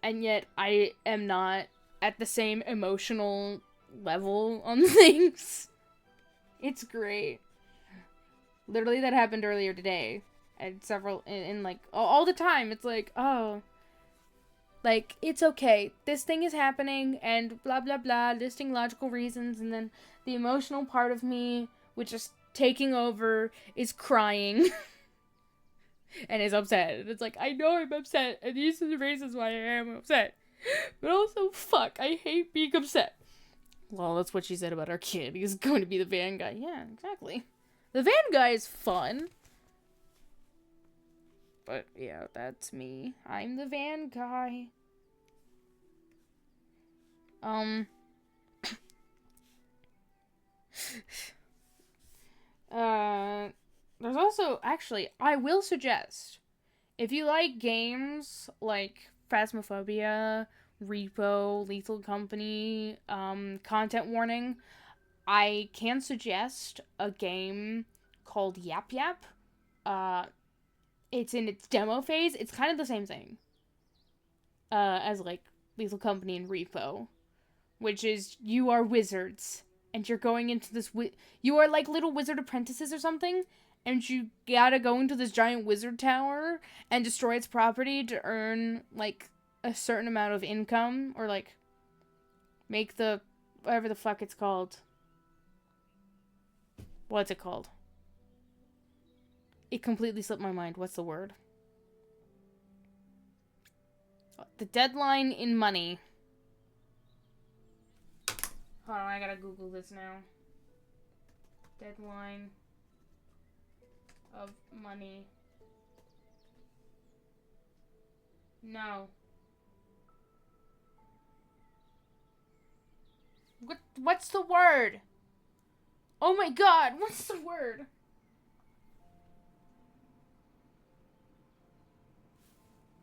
And yet, I am not at the same emotional level on things. It's great. Literally, that happened earlier today. And several, in like, all the time. It's like, oh. Like, it's okay. This thing is happening, and blah, blah, blah, listing logical reasons, and then the emotional part of me, which is taking over, is crying. And is upset. And it's like, I know I'm upset, and these are the reasons why I am upset. But also, fuck, I hate being upset. Well, that's what she said about our kid. He's going to be the van guy. Yeah, exactly. The van guy is fun. But, yeah, that's me. I'm the van guy. There's also, actually, I will suggest, if you like games like Phasmophobia, Repo, Lethal Company, Content Warning, I can suggest a game called Yap Yap. It's in its demo phase. It's kind of the same thing as, like, Lethal Company and Repo, which is, you are wizards, and you're going into this, you are, like, little wizard apprentices or something, and you gotta go into this giant wizard tower and destroy its property to earn, like, a certain amount of income, or, like, make the, whatever the fuck it's called. What's it called? It completely slipped my mind. What's the word? The deadline in money. Hold on, I gotta Google this now. Deadline of money. No. What's the word? Oh my god, what's the word?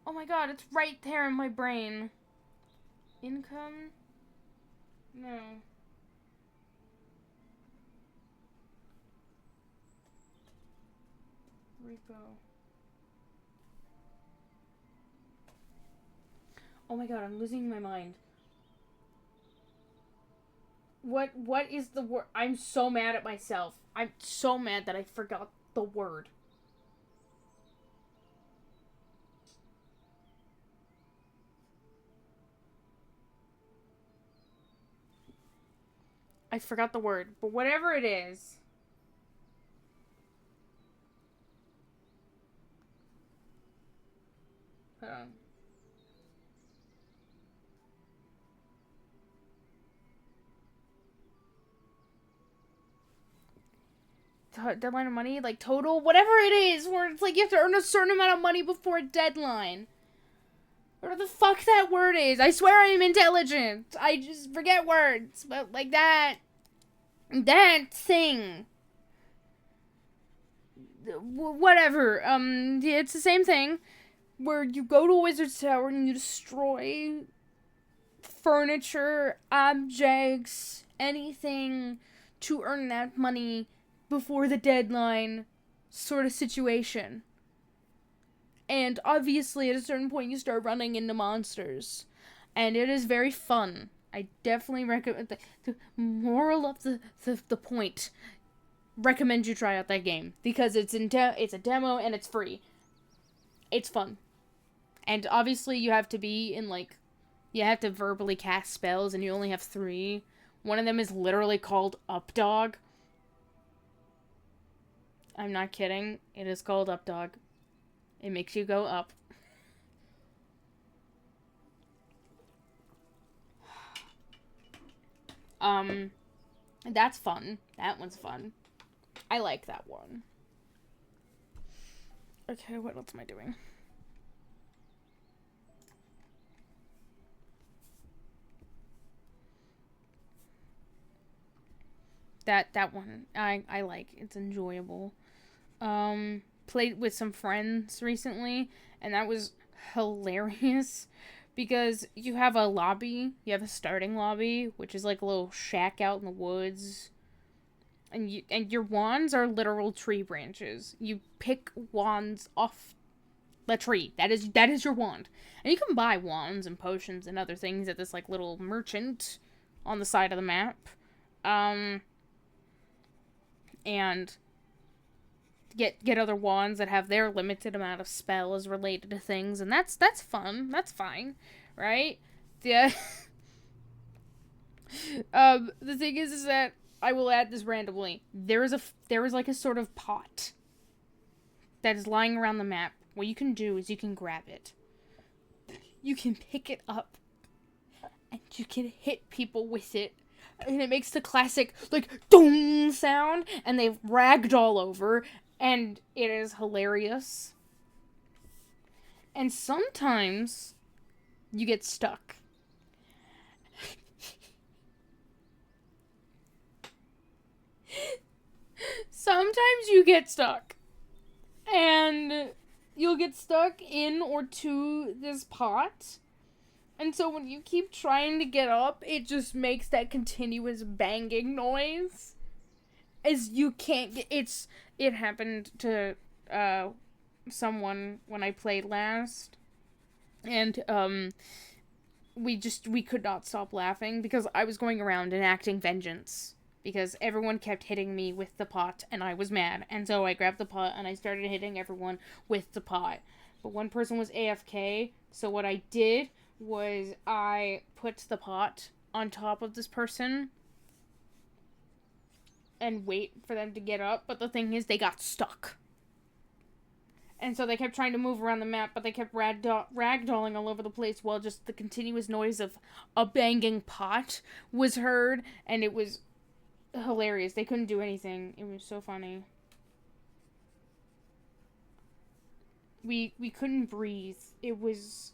Oh my god, it's right there in my brain. Income? No. Repo. Oh my god, I'm losing my mind. What is the word? I'm so mad at myself. I'm so mad that I forgot the word. I forgot the word, but whatever it is. Hold on. Deadline of money, like total, whatever it is, where it's like you have to earn a certain amount of money before a deadline. Whatever the fuck that word is. I swear I'm intelligent. I just forget words, but like that thing. Whatever. It's the same thing where you go to a wizard's tower and you destroy furniture, objects, anything to earn that money before the deadline sort of situation. And obviously, at a certain point, you start running into monsters. And it is very fun. I definitely recommend the moral of the point. Recommend you try out that game. Because it's a demo and it's free. It's fun. And obviously, you have to be in, like, you have to verbally cast spells, and you only have 3. One of them is literally called Up Dog. I'm not kidding. It is called Up Dog. It makes you go up. That's fun. That one's fun. I like that one. Okay, what else am I doing? That one I like. It's enjoyable. Played with some friends recently, and that was hilarious because you have a lobby, you have a starting lobby, which is like a little shack out in the woods. And your wands are literal tree branches. You pick wands off the tree. That is your wand. And you can buy wands and potions and other things at this like little merchant on the side of the map. And get other wands that have their limited amount of spells related to things, and that's fun. That's fine, right? Yeah. The thing is that I will add this randomly. There is like a sort of pot that is lying around the map. What you can do is you can grab it. You can pick it up, and you can hit people with it. And it makes the classic, like, dong sound, and they've ragdoll over, and it is hilarious. And sometimes you get stuck. Sometimes you get stuck. And you'll get stuck in or to this pot. And so when you keep trying to get up, it just makes that continuous banging noise. As you can't get... It happened to someone when I played last. And we could not stop laughing because I was going around enacting vengeance. Because everyone kept hitting me with the pot, and I was mad. And so I grabbed the pot, and I started hitting everyone with the pot. But one person was AFK, so what I did was I put the pot on top of this person and wait for them to get up. But the thing is, they got stuck. And so they kept trying to move around the map, but they kept ragdolling all over the place while just the continuous noise of a banging pot was heard, and it was hilarious. They couldn't do anything. It was so funny. We couldn't breathe. It was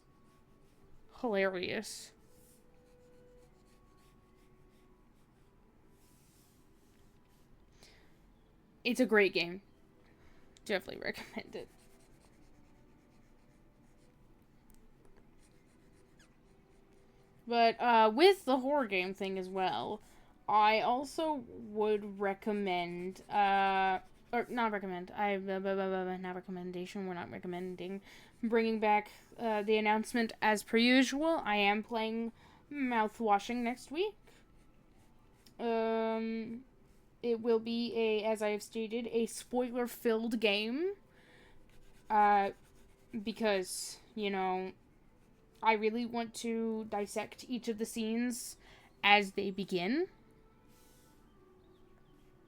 hilarious. It's a great game. Definitely recommend it. But with the horror game thing as well, I also would recommend, or not recommend, not recommendation, we're not recommending, bringing back the announcement as per usual. I am playing Mouthwashing next week. It will be as I have stated, a spoiler-filled game. Because, you know, I really want to dissect each of the scenes as they begin.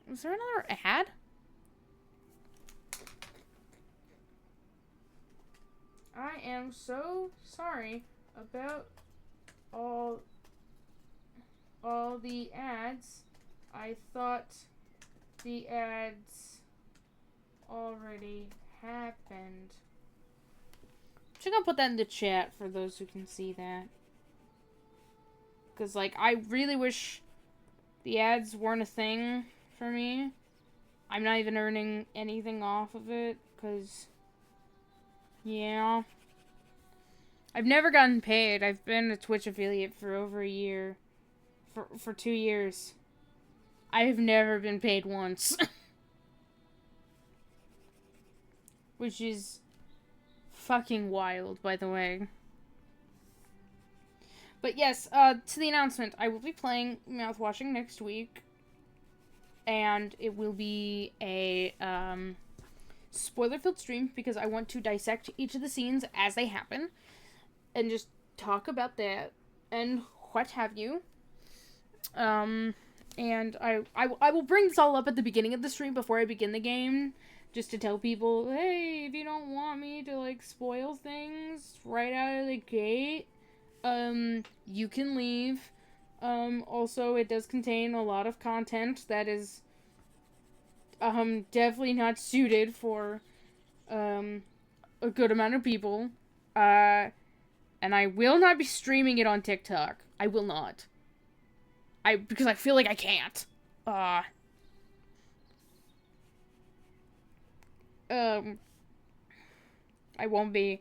Was there another ad? I am so sorry about all the ads. I thought the ads already happened. I'm just gonna put that in the chat for those who can see that. Because, like, I really wish the ads weren't a thing for me. I'm not even earning anything off of it, because, yeah. I've never gotten paid. I've been a Twitch affiliate for over a year. For 2 years. I have never been paid once. Which is fucking wild, by the way. But yes, to the announcement, I will be playing Mouthwashing next week. And it will be a, spoiler-filled stream, because I want to dissect each of the scenes as they happen. And just talk about that, and what have you. And I will bring this all up at the beginning of the stream before I begin the game, just to tell people, hey, if you don't want me to, like, spoil things right out of the gate, you can leave. Also, it does contain a lot of content that is, definitely not suited for, a good amount of people. And I will not be streaming it on TikTok. I will not. Because I feel like I can't. I won't be.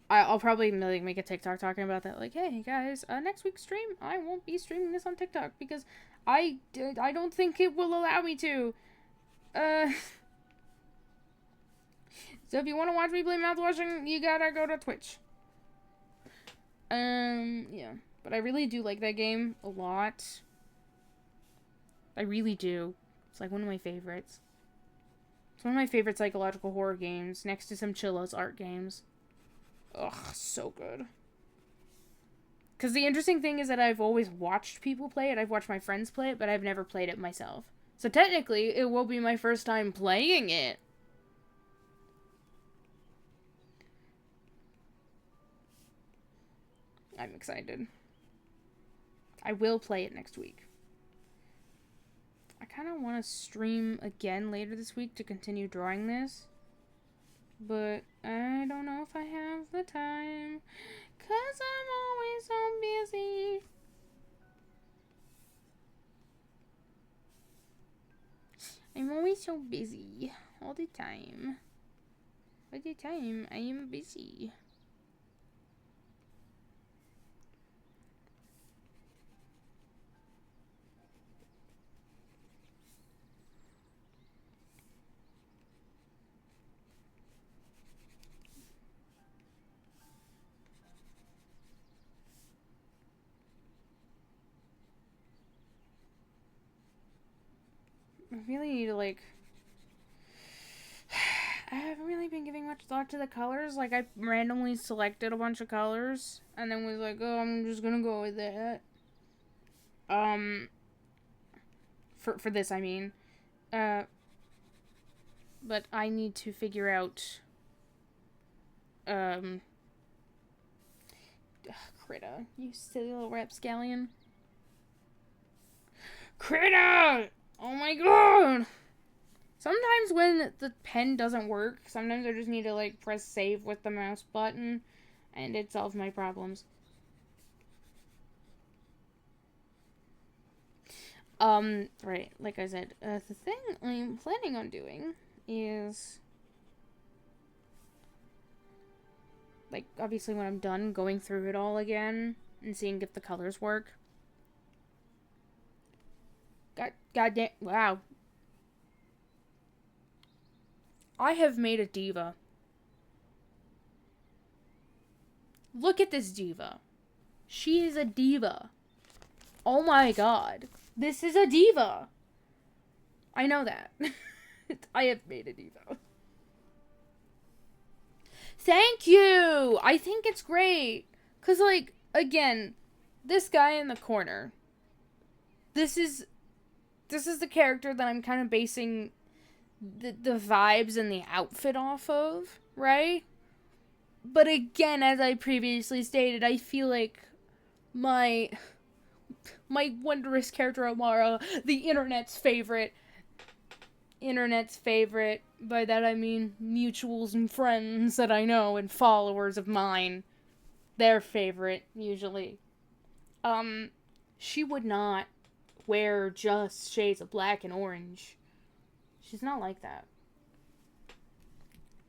I'll probably like make a TikTok talking about that. Like, hey guys, next week's stream, I won't be streaming this on TikTok because I don't think it will allow me to. So if you want to watch me play Mouthwashing, you gotta go to Twitch. Yeah. But I really do like that game a lot. I really do. It's like one of my favorites. It's one of my favorite psychological horror games, next to some Chillos art games. Ugh, so good. Because the interesting thing is that I've always watched people play it. I've watched my friends play it, but I've never played it myself. So technically, it will be my first time playing it. I'm excited. I will play it next week. I kind of want to stream again later this week to continue drawing this. But I don't know if I have the time. 'Cause I'm always so busy. I'm always so busy. All the time. All the time, I am busy. I really need to, like... I haven't really been giving much thought to the colors. Like, I randomly selected a bunch of colors, and then was like, oh, I'm just gonna go with that. For this, I mean. But I need to figure out, Critta, you silly little rapscallion. Critta! Oh my god! Sometimes when the pen doesn't work, sometimes I just need to, like, press save with the mouse button, and it solves my problems. Right, like I said, the thing I'm planning on doing is, like, obviously when I'm done going through it all again and seeing if the colors work. Goddamn, wow. I have made a diva. Look at this diva. She is a diva. Oh my god. This is a diva. I know that. I have made a diva. Thank you! I think it's great. Because, like, again, this guy in the corner. This is the character that I'm kind of basing the vibes and the outfit off of, right? But again, as I previously stated, I feel like my wondrous character Amara, the internet's favorite, by that I mean mutuals and friends that I know and followers of mine, their favorite, usually. She would not wear just shades of black and orange. She's not like that.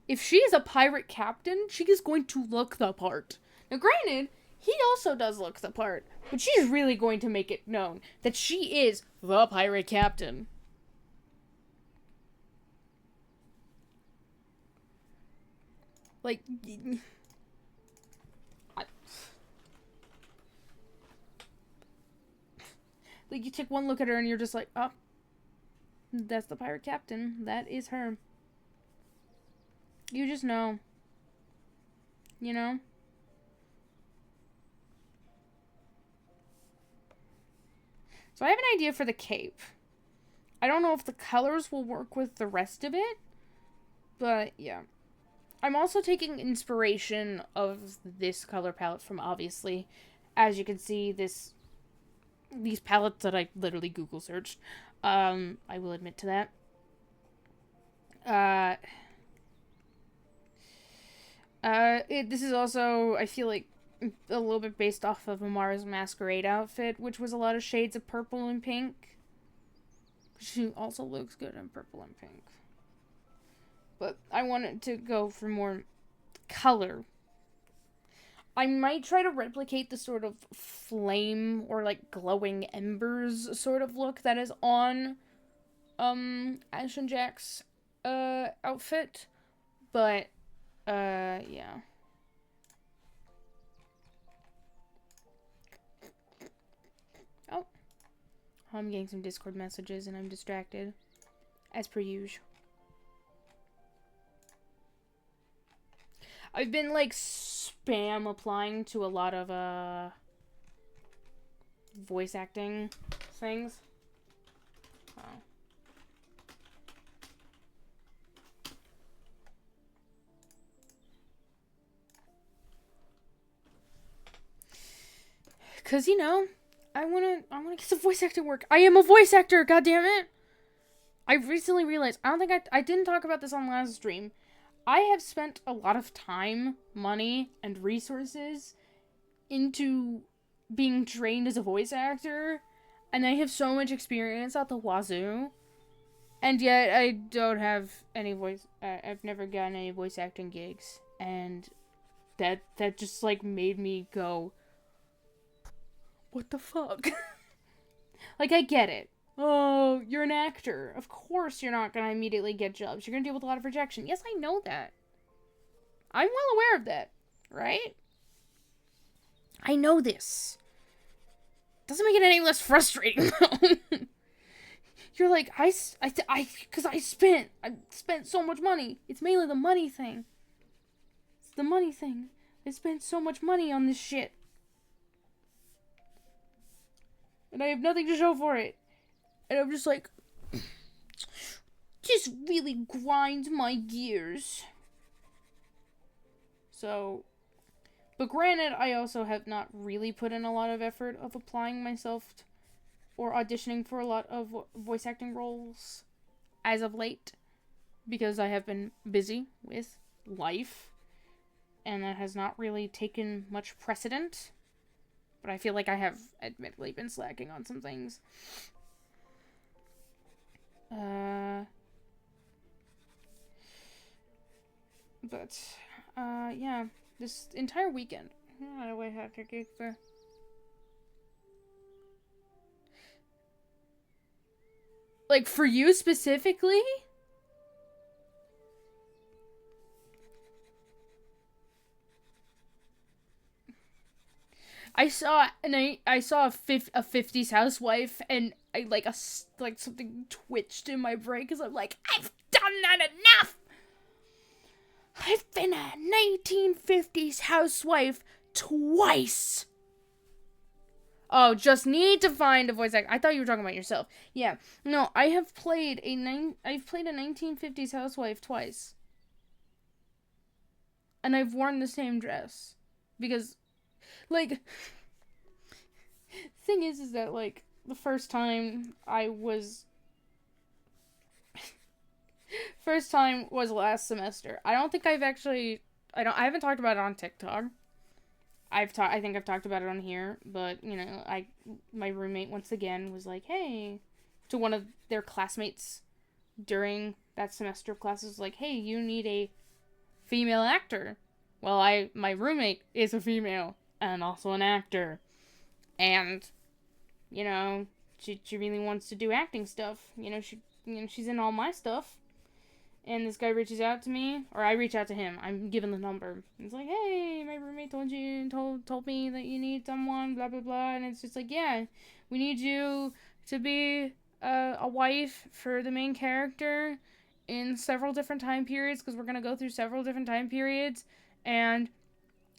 If she is a pirate captain, she is going to look the part. Now, granted, he also does look the part, but she's really going to make it known that she is the pirate captain. Like, like you take one look at her and you're just like, oh, that's the pirate captain. That is her. You just know. You know? So I have an idea for the cape. I don't know if the colors will work with the rest of it, but yeah. I'm also taking inspiration of this color palette from, obviously, as you can see, these palettes that I literally Google searched. I will admit to that. This is also, I feel like, a little bit based off of Amara's masquerade outfit, which was a lot of shades of purple and pink. She also looks good in purple and pink. But I wanted to go for more color. I might try to replicate the sort of flame or like glowing embers sort of look that is on Ashen Jack's outfit. But yeah. Oh. I'm getting some Discord messages and I'm distracted. As per usual. I've been like spam applying to a lot of voice acting things. Oh. Cause you know, I wanna get some voice acting work. I am a voice actor, god damn it! I recently realized, I didn't talk about this on last stream. I have spent a lot of time, money, and resources into being trained as a voice actor, and I have so much experience at the wazoo, and yet I don't have any voice, I've never gotten any voice acting gigs, and that just, like, made me go, what the fuck? Like, I get it. Oh, you're an actor. Of course you're not gonna immediately get jobs. You're gonna deal with a lot of rejection. Yes, I know that. I'm well aware of that, right? I know this. Doesn't make it any less frustrating, though. You're like, because I spent so much money. It's mainly the money thing. It's the money thing. I spent so much money on this shit. And I have nothing to show for it. And I'm just like, this really grinds my gears. So, but granted, I also have not really put in a lot of effort of applying myself or auditioning for a lot of voice acting roles as of late. Because I have been busy with life. And that has not really taken much precedent. But I feel like I have admittedly been slacking on some things. Yeah, this entire weekend. I don't know how to get there. Like, for you specifically? I saw a 50s housewife, and I like something twitched in my brain because I'm like, I've done that enough. I've been a 1950s housewife twice. Oh, just need to find a voice actor. I thought you were talking about yourself. Yeah, no, I have played I've played a 1950s housewife twice, and I've worn the same dress because. Like, thing is that, like, the first time was last semester. I don't think I've actually, I haven't talked about it on TikTok. I think I've talked about it on here, but, you know, my roommate once again was like, hey, to one of their classmates during that semester of classes, like, hey, you need a female actor. Well, my roommate is a female. And also an actor. And, you know, she really wants to do acting stuff. You know, she's in all my stuff. And this guy reaches out to me, or I reach out to him. I'm given the number. It's like, hey, my roommate told me that you need someone, blah, blah, blah. And it's just like, yeah, we need you to be a wife for the main character in several different time periods, because we're going to go through several different time periods. And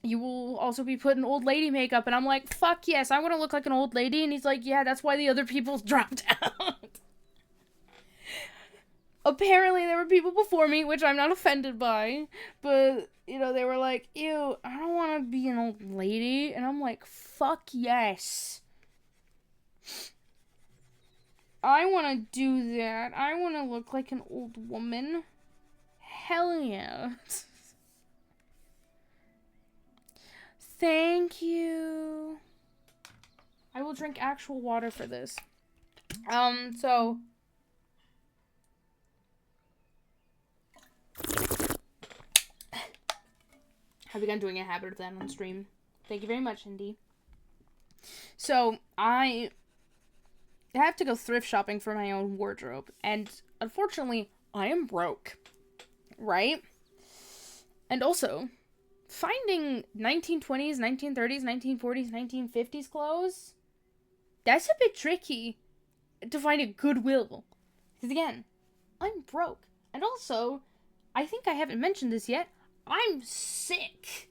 you will also be put in old lady makeup. And I'm like, fuck yes, I want to look like an old lady. And he's like, yeah, that's why the other people dropped out. Apparently there were people before me, which I'm not offended by, but, you know, they were like, ew, I don't want to be an old lady, and I'm like, fuck yes. I want to do that. I want to look like an old woman. Hell yeah. Thank you. I will drink actual water for this. So... Have begun doing a habit of that on stream. Thank you very much, Indy. So, I have to go thrift shopping for my own wardrobe. And, unfortunately, I am broke. Right? And also, finding 1920s, 1930s, 1940s, 1950s clothes, that's a bit tricky to find at Goodwill. Because, again, I'm broke. And also, I think I haven't mentioned this yet, I'm sick.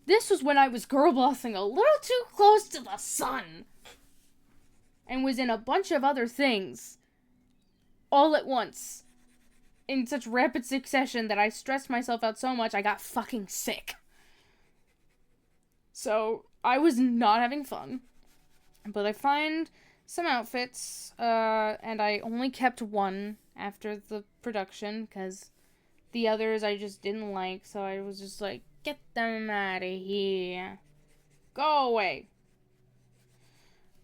This was when I was girl bossing a little too close to the sun. And was in a bunch of other things. All at once. In such rapid succession that I stressed myself out so much I got fucking sick. So, I was not having fun. But I find some outfits, and I only kept one after the production, because the others I just didn't like, so I was just like, get them out of here. Go away.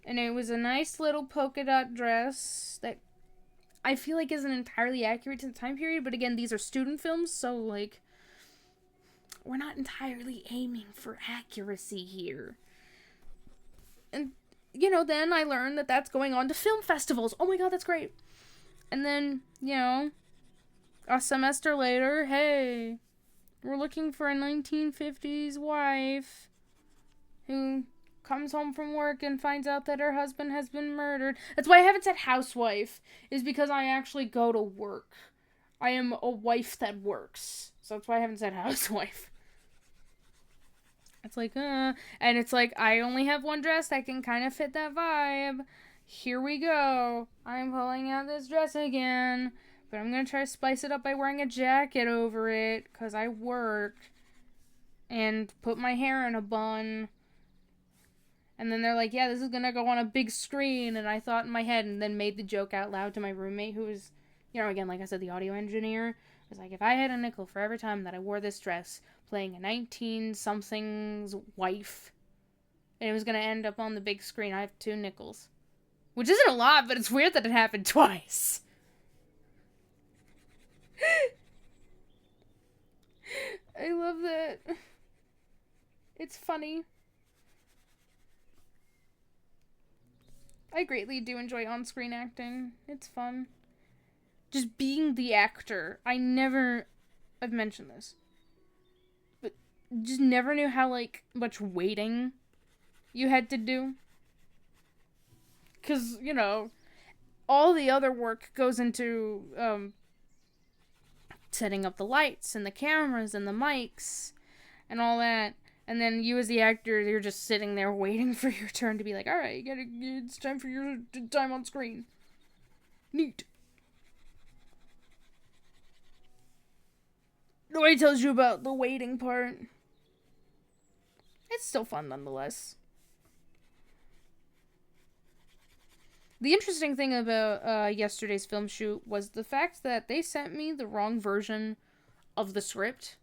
And it was a nice little polka dot dress that I feel like isn't entirely accurate to the time period, but again, these are student films, so, like, we're not entirely aiming for accuracy here. And, you know, then I learned that that's going on to film festivals. Oh my god, that's great. And then, you know, a semester later, hey, we're looking for a 1950s wife who comes home from work and finds out that her husband has been murdered. That's why I haven't said housewife, is because I actually go to work. I am a wife that works. So that's why I haven't said housewife. It's like, and it's like, I only have one dress that can kind of fit that vibe. Here we go. I'm pulling out this dress again. But I'm going to try to spice it up by wearing a jacket over it, because I work. And put my hair in a bun. And then they're like, yeah, this is going to go on a big screen. And I thought in my head, and then made the joke out loud to my roommate, who was, you know, again, like I said, the audio engineer. I was like, if I had a nickel for every time that I wore this dress, playing a 19-something's wife, and it was going to end up on the big screen, I have 2 nickels. Which isn't a lot, but it's weird that it happened twice. I love that. It's funny. I greatly do enjoy on-screen acting. It's fun. Just being the actor. I've mentioned this, but just never knew how, like, much waiting you had to do. 'Cause, you know, all the other work goes into, setting up the lights and the cameras and the mics and all that. And then you as the actor, you're just sitting there waiting for your turn to be like, alright, it's time for your time on screen. Neat. Nobody tells you about the waiting part. It's still fun nonetheless. The interesting thing about yesterday's film shoot was the fact that they sent me the wrong version of the script.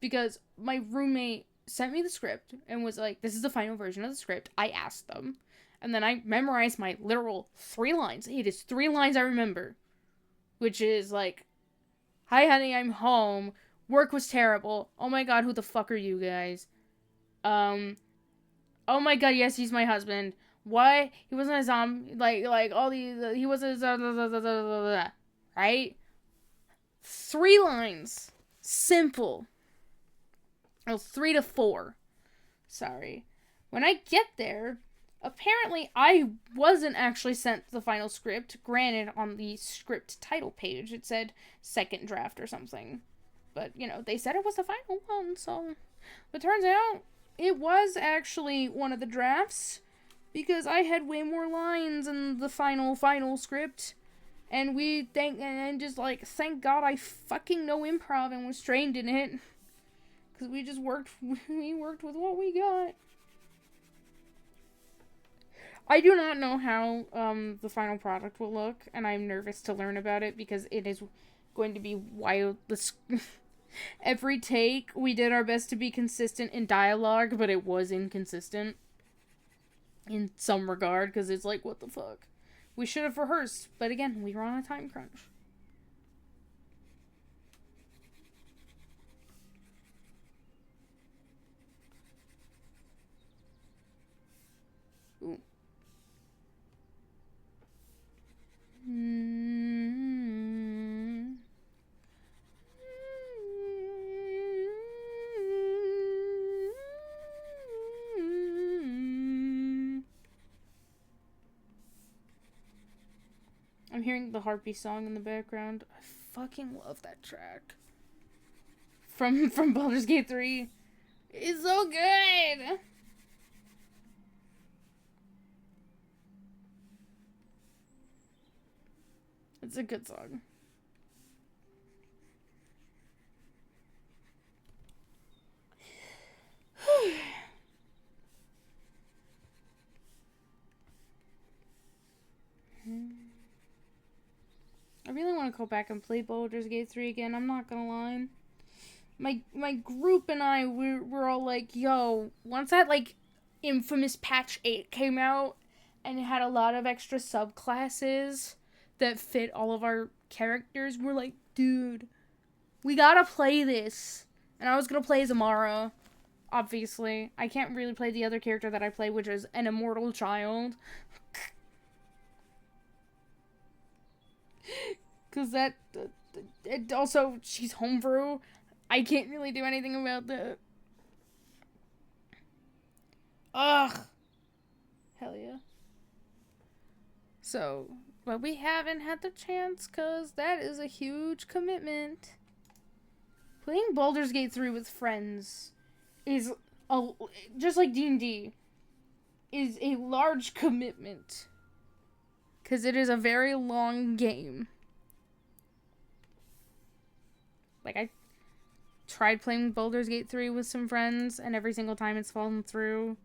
Because my roommate sent me the script and was like, this is the final version of the script. I asked them. And then I memorized my literal 3 lines. It is 3 lines I remember. Which is like, hi honey, I'm home. Work was terrible. Oh my god, who the fuck are you guys? Oh my god, yes, he's my husband. What? He wasn't a zombie, like, all these, he wasn't a right? 3 lines. Simple. Oh, 3 to 4. Sorry. When I get there, apparently I wasn't actually sent the final script. Granted, on the script title page, it said second draft or something. But, you know, they said it was the final one, so... But turns out, it was actually one of the drafts, because I had way more lines in the final script. And thank God I fucking know improv and was trained in it. Because we worked with what we got. I do not know how the final product will look, and I'm nervous to learn about it because it is going to be wild. Every take, we did our best to be consistent in dialogue, but it was inconsistent in some regard, because it's like, what the fuck? We should have rehearsed, but again, we were on a time crunch. Ooh. I'm hearing the Harpy song in the background. I fucking love that track. From Baldur's Gate 3. It's so good! It's a good song. I really want to go back and play Baldur's Gate 3 again, I'm not gonna lie. My group and I, we're all like, yo, once that, like, infamous patch 8 came out, and it had a lot of extra subclasses that fit all of our characters, we're like, dude, we gotta play this. And I was gonna play as Amara, obviously. I can't really play the other character that I play, which is an immortal child. Because it also, she's homebrew. I can't really do anything about that. Ugh. Hell yeah. So, but we haven't had the chance, because that is a huge commitment. Playing Baldur's Gate 3 with friends is, just like D&D, is a large commitment. Because it is a very long game. Like, I tried playing Baldur's Gate 3 with some friends, and every single time it's fallen through.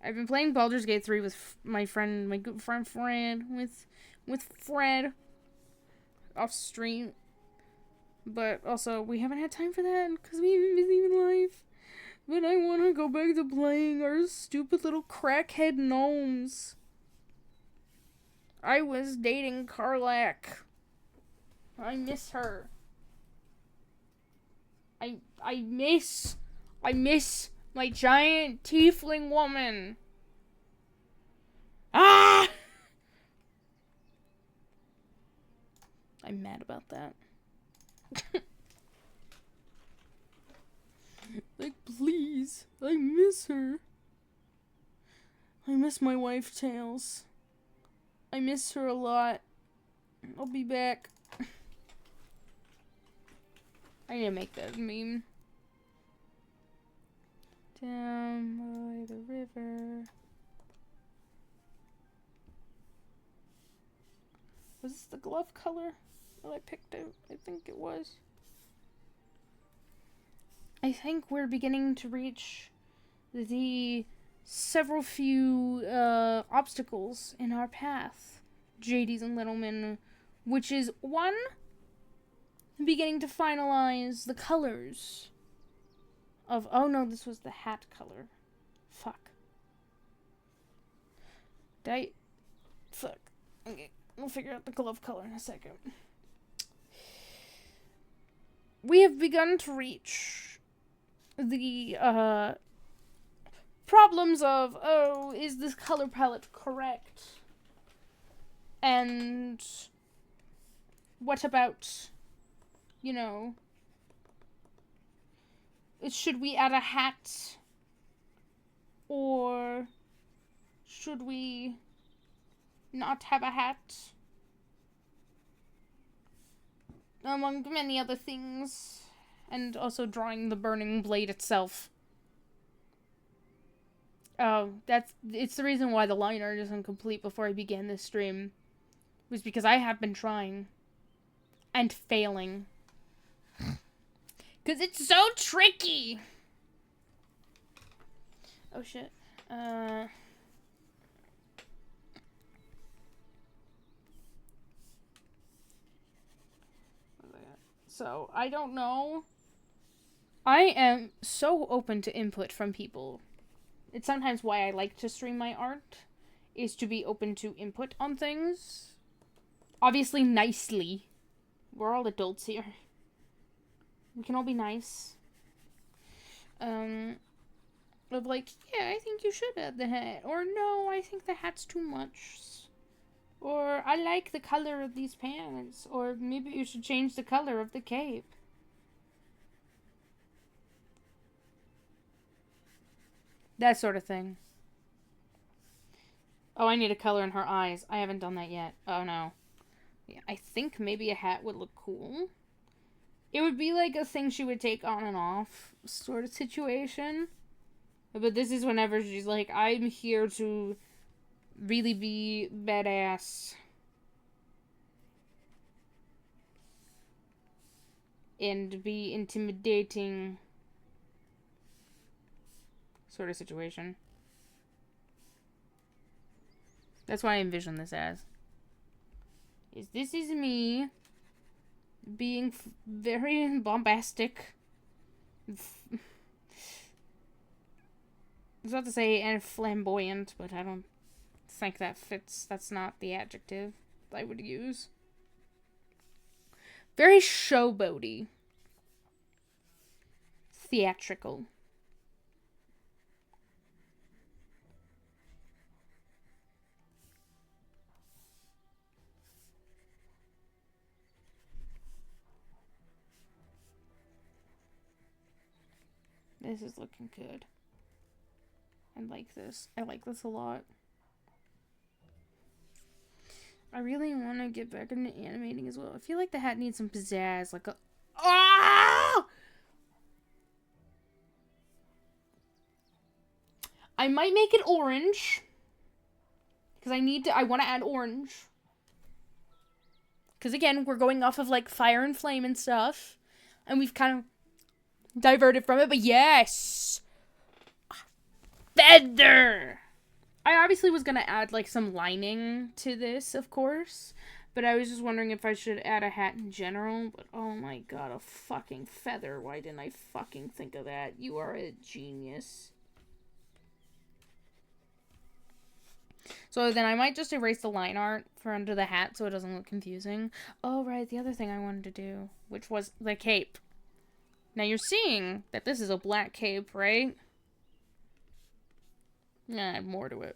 I've been playing Baldur's Gate 3 with my good friend Fred, with Fred, off stream. But also, we haven't had time for that, because we've been busy with life. But I want to go back to playing our stupid little crackhead gnomes. I was dating Karlak. I miss her. I miss my giant tiefling woman. Ah! I'm mad about that. Like, please. I miss her. I miss my wife, Tails. I miss her a lot. I'll be back. I need to make that meme. Down by the river. Was this the glove color that I picked out? I think it was. I think we're beginning to reach the few obstacles in our path, JDs and Littlemen, which is one, beginning to finalize the colors of, oh no, this was the hat color. Fuck. Fuck. Okay, we'll figure out the glove color in a second. We have begun to reach the, problems of, oh, is this color palette correct? And what about you know, should we add a hat? Or should we not have a hat? Among many other things. And also drawing the burning blade itself. Oh, it's the reason why the line art isn't complete before I began this stream. Was because I have been trying. And failing. Because it's so tricky! Oh shit. So, I don't know. I am so open to input from people. It's sometimes why I like to stream my art, is to be open to input on things. Obviously, nicely. We're all adults here. We can all be nice. Of like, yeah, I think you should add the hat. Or no, I think the hat's too much. Or I like the color of these pants. Or maybe you should change the color of the cape. That sort of thing. Oh, I need a color in her eyes. I haven't done that yet. Oh, no. Yeah, I think maybe a hat would look cool. It would be like a thing she would take on and off sort of situation. But this is whenever she's like, I'm here to really be badass. And be intimidating sort of situation. That's what I envision this as. This is me being very bombastic. I was about to say and flamboyant, but I don't think that fits. That's not the adjective I would use. Very showboaty. Theatrical. This is looking good. I like this. I like this a lot. I really want to get back into animating as well. I feel like the hat needs some pizzazz. Like a... Ah! I might make it orange. Because I want to add orange. Because again, we're going off of like fire and flame and stuff. And we've kind of diverted from it. But yes! Feather! I obviously was going to add like some lining to this, of course. But I was just wondering if I should add a hat in general. But oh my god, a fucking feather. Why didn't I fucking think of that? You are a genius. So then I might just erase the line art for under the hat so it doesn't look confusing. Oh, right, the other thing I wanted to do, which was the cape. Now you're seeing that this is a black cape, right? Yeah, add more to it.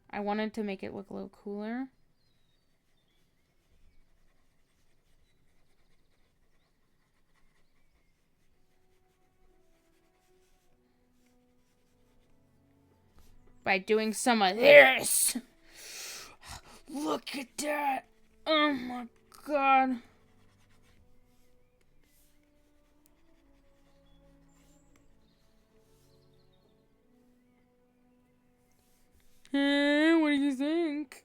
I wanted to make it look a little cooler. By doing some of this. Look at that. Oh my god. Hey, what do you think?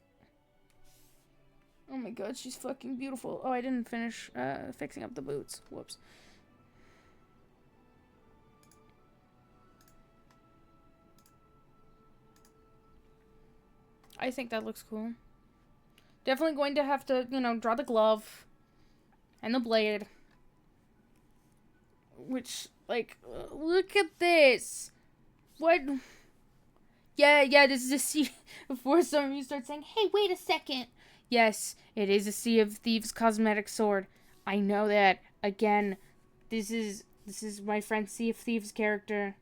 Oh my god, she's fucking beautiful. Oh, I didn't finish fixing up the boots. Whoops. I think that looks cool. Definitely going to have to, you know, draw the glove. And the blade. Which, like, look at this. What? Yeah, this is a sea. Before some of you start saying, hey, wait a second. Yes, it is a Sea of Thieves cosmetic sword. I know that. Again, this is my friend Sea of Thieves character.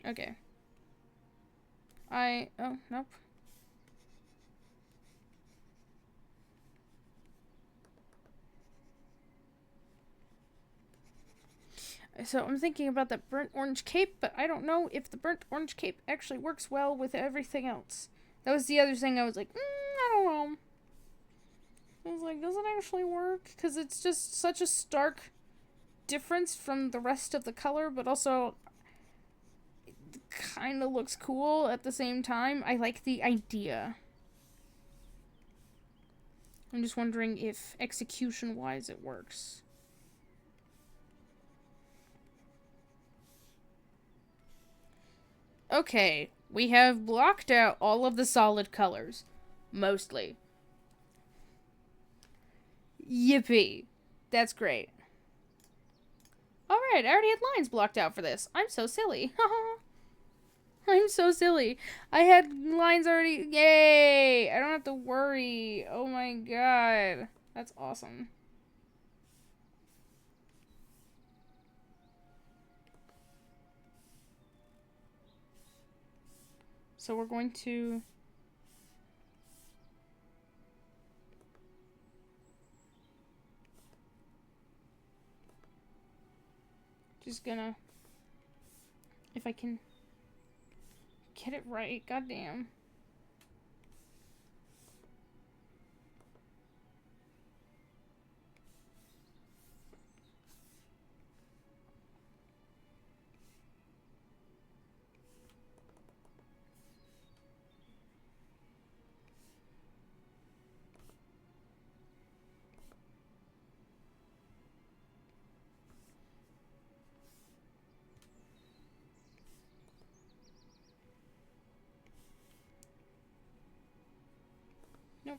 Okay. Oh, nope. So I'm thinking about that burnt orange cape, but I don't know if the burnt orange cape actually works well with everything else. That was the other thing I was like, I don't know. I was like, does it actually work? Because it's just such a stark difference from the rest of the color, but also it kind of looks cool at the same time. I like the idea. I'm just wondering if execution-wise it works. Okay, we have blocked out all of the solid colors. Mostly. Yippee. That's great. Alright, I already had lines blocked out for this. I'm so silly. I'm so silly. I had lines already. Yay! I don't have to worry. Oh my god. That's awesome. So we're going to... Just gonna... If I can... Get it right. Goddamn. Nope.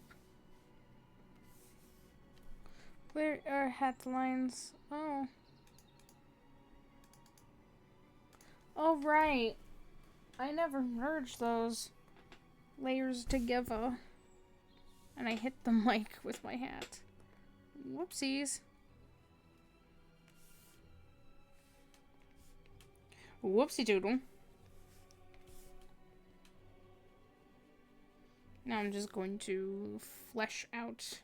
Where are hat lines? Oh. Oh, right. I never merged those layers together. And I hit the mic with my hat. Whoopsies. Whoopsie doodle. Now I'm just going to flesh out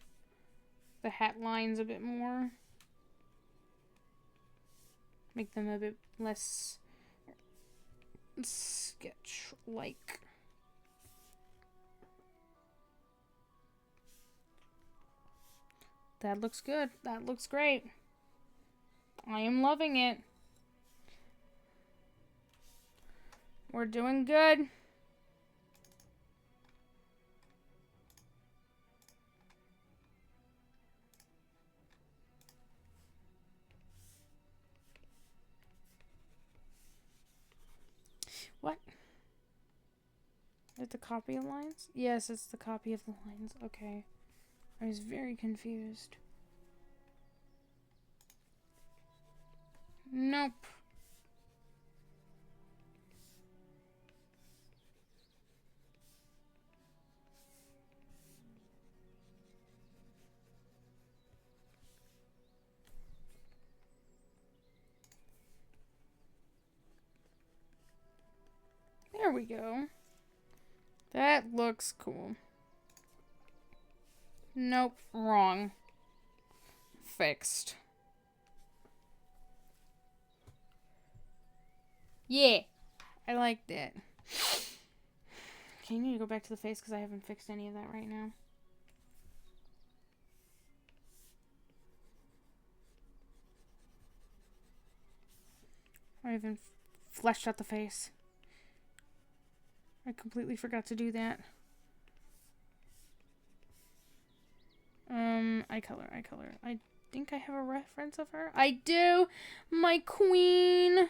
the hat lines a bit more. Make them a bit less sketch-like. That looks good. That looks great. I am loving it. We're doing good. What? Is it the copy of lines? Yes, it's the copy of the lines. Okay. I was very confused. Nope. There we go. That looks cool. Nope, wrong. Fixed. Yeah, I like that. Okay, you need to go back to the face because I haven't fixed any of that right now. I haven't fleshed out the face. I completely forgot to do that. Eye color. I think I have a reference of her. I do! My queen!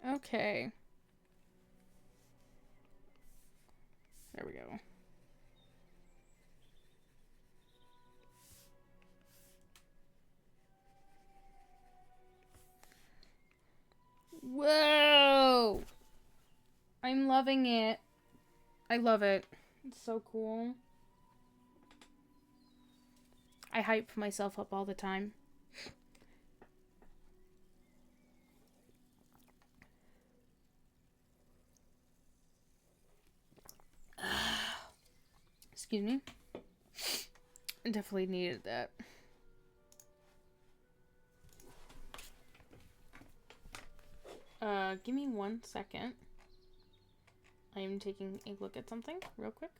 Okay. There we go. Whoa! I I'm loving it. I love it. It's so cool. I hype myself up all the time. Excuse me. I definitely needed that. Give me 1 second. I am taking a look at something real quick.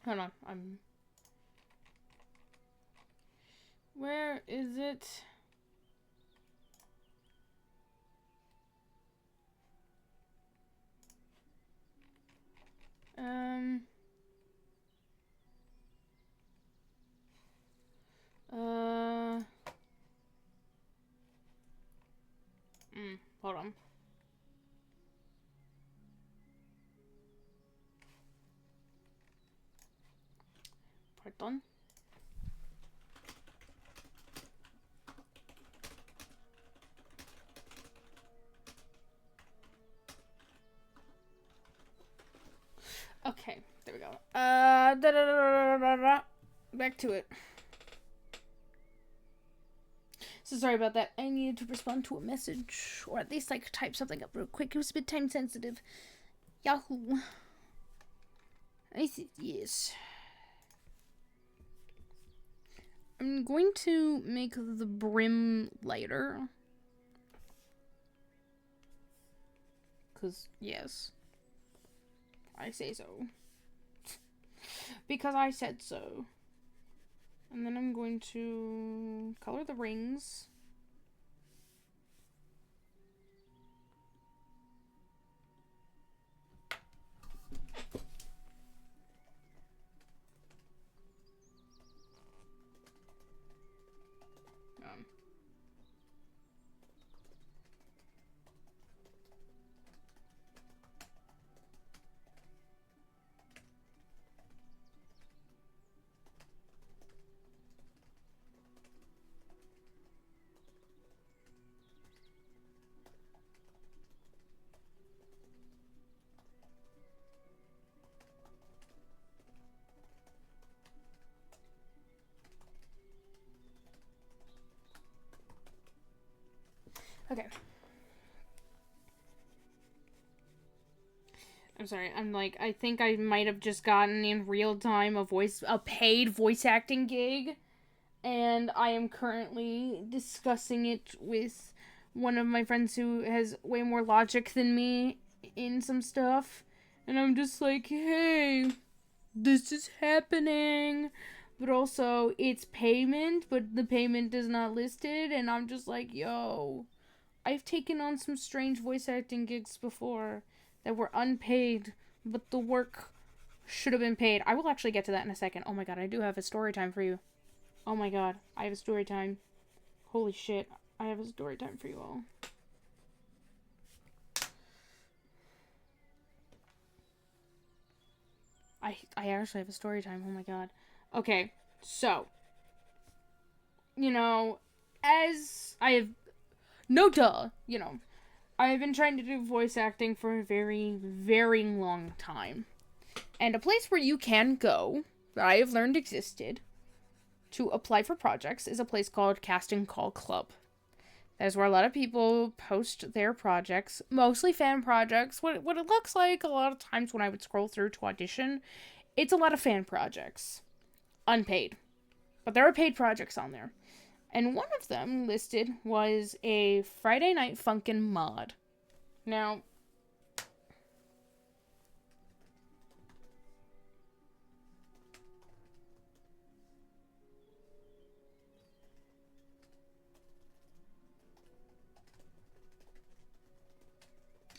Hold on, where is it? Hold on. Pardon. Okay, there we go. Back to it. So sorry about that. I needed to respond to a message, or at least like type something up real quick. It was a bit time sensitive. Yahoo. Yes. I'm going to make the brim lighter. Because, yes. I say so. Because I said so. And then I'm going to color the rings. Okay. I'm sorry. I think I might have just gotten in real time a paid voice acting gig, and I am currently discussing it with one of my friends who has way more logic than me in some stuff, and I'm just like, hey, this is happening, but also it's payment, but the payment is not listed, and I'm just like, yo, I've taken on some strange voice acting gigs before that were unpaid, but the work should have been paid. I will actually get to that in a second. Oh my god, I do have a story time for you. Oh my god, I have a story time. Holy shit, I have a story time for you all. I actually have a story time. Oh my god. Okay, so, as I have no duh, I have been trying to do voice acting for a very, very long time. And a place where you can go, that I have learned existed, to apply for projects is a place called Casting Call Club. That is where a lot of people post their projects, mostly fan projects. What it looks like a lot of times when I would scroll through to audition, it's a lot of fan projects. Unpaid. But there are paid projects on there. And one of them listed was a Friday Night Funkin' mod. Now,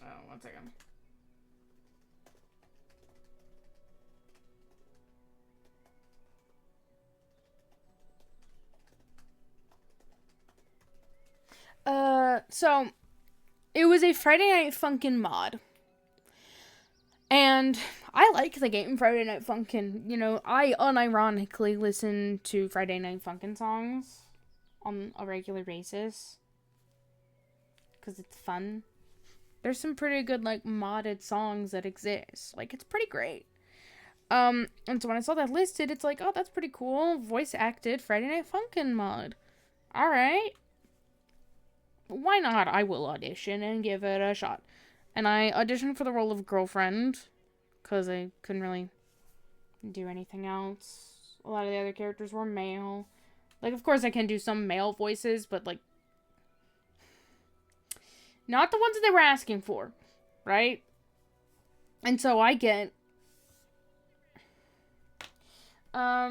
oh, 1 second. So, it was a Friday Night Funkin' mod. And I like the game Friday Night Funkin'. You know, I unironically listen to Friday Night Funkin' songs on a regular basis because it's fun. There's some pretty good, like, modded songs that exist. Like, it's pretty great. And so when I saw that listed, it's like, oh, that's pretty cool. Voice acted Friday Night Funkin' mod. Alright. Why not? I will audition and give it a shot. And I auditioned for the role of girlfriend, because I couldn't really do anything else. A lot of the other characters were male. Like, of course I can do some male voices, but, like, not the ones that they were asking for, right? And so I get, uh,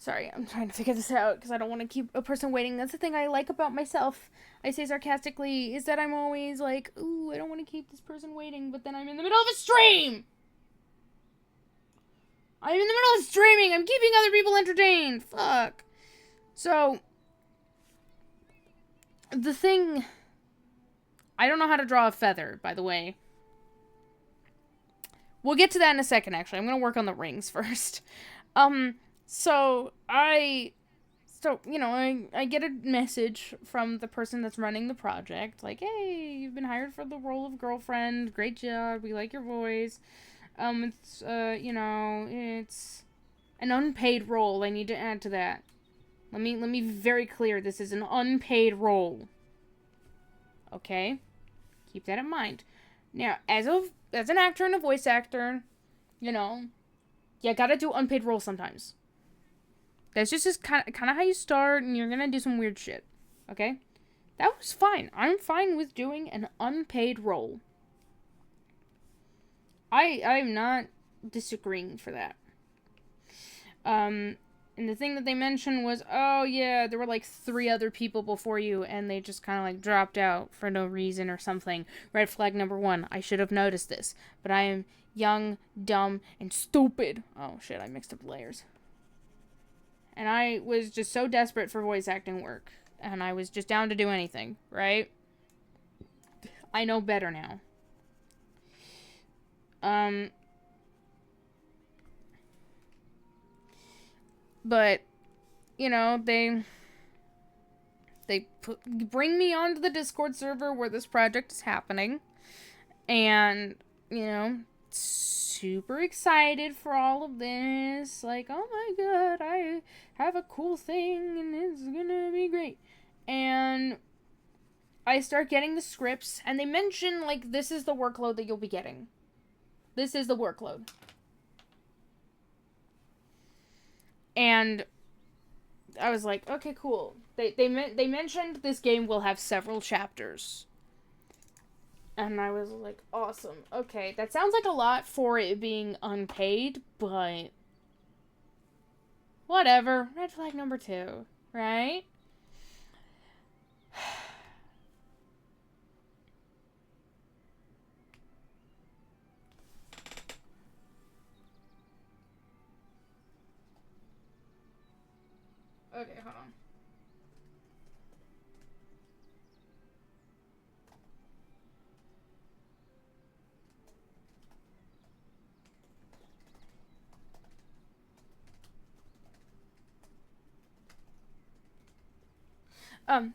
sorry, I'm trying to figure this out because I don't want to keep a person waiting. That's the thing I like about myself. I say sarcastically, is that I'm always like, ooh, I don't want to keep this person waiting, but then I'm in the middle of a stream! I'm in the middle of streaming! I'm keeping other people entertained! Fuck. So, the thing... I don't know how to draw a feather, by the way. We'll get to that in a second, actually. I'm gonna work on the rings first. So, you know, I get a message from the person that's running the project, like, hey, you've been hired for the role of girlfriend, great job, we like your voice, it's, you know, it's an unpaid role, I need to add to that. Let me be very clear, this is an unpaid role. Okay? Keep that in mind. Now, as an actor and a voice actor, you know, you gotta do unpaid roles sometimes. That's just kind of how you start, and you're gonna do some weird shit. Okay? That was fine. I'm fine with doing an unpaid role. I'm not disagreeing for that. And the thing that they mentioned was, oh yeah, there were like 3 other people before you, and they just kind of like dropped out for no reason or something. Red flag number 1. I should have noticed this, but I am young, dumb, and stupid. Oh shit, I mixed up layers. And I was just so desperate for voice acting work. And I was just down to do anything, right? I know better now. But, you know, they bring me onto the Discord server where this project is happening. And, you know, super excited for all of this. Like, oh my god, I have a cool thing and it's gonna be great. And I start getting the scripts, and they mention, like, this is the workload that you'll be getting. This is the workload. And I was like, okay, cool. They mentioned this game will have several chapters. And I was like, awesome. Okay, that sounds like a lot for it being unpaid, but whatever. Red flag number 2, right? Okay, hold on.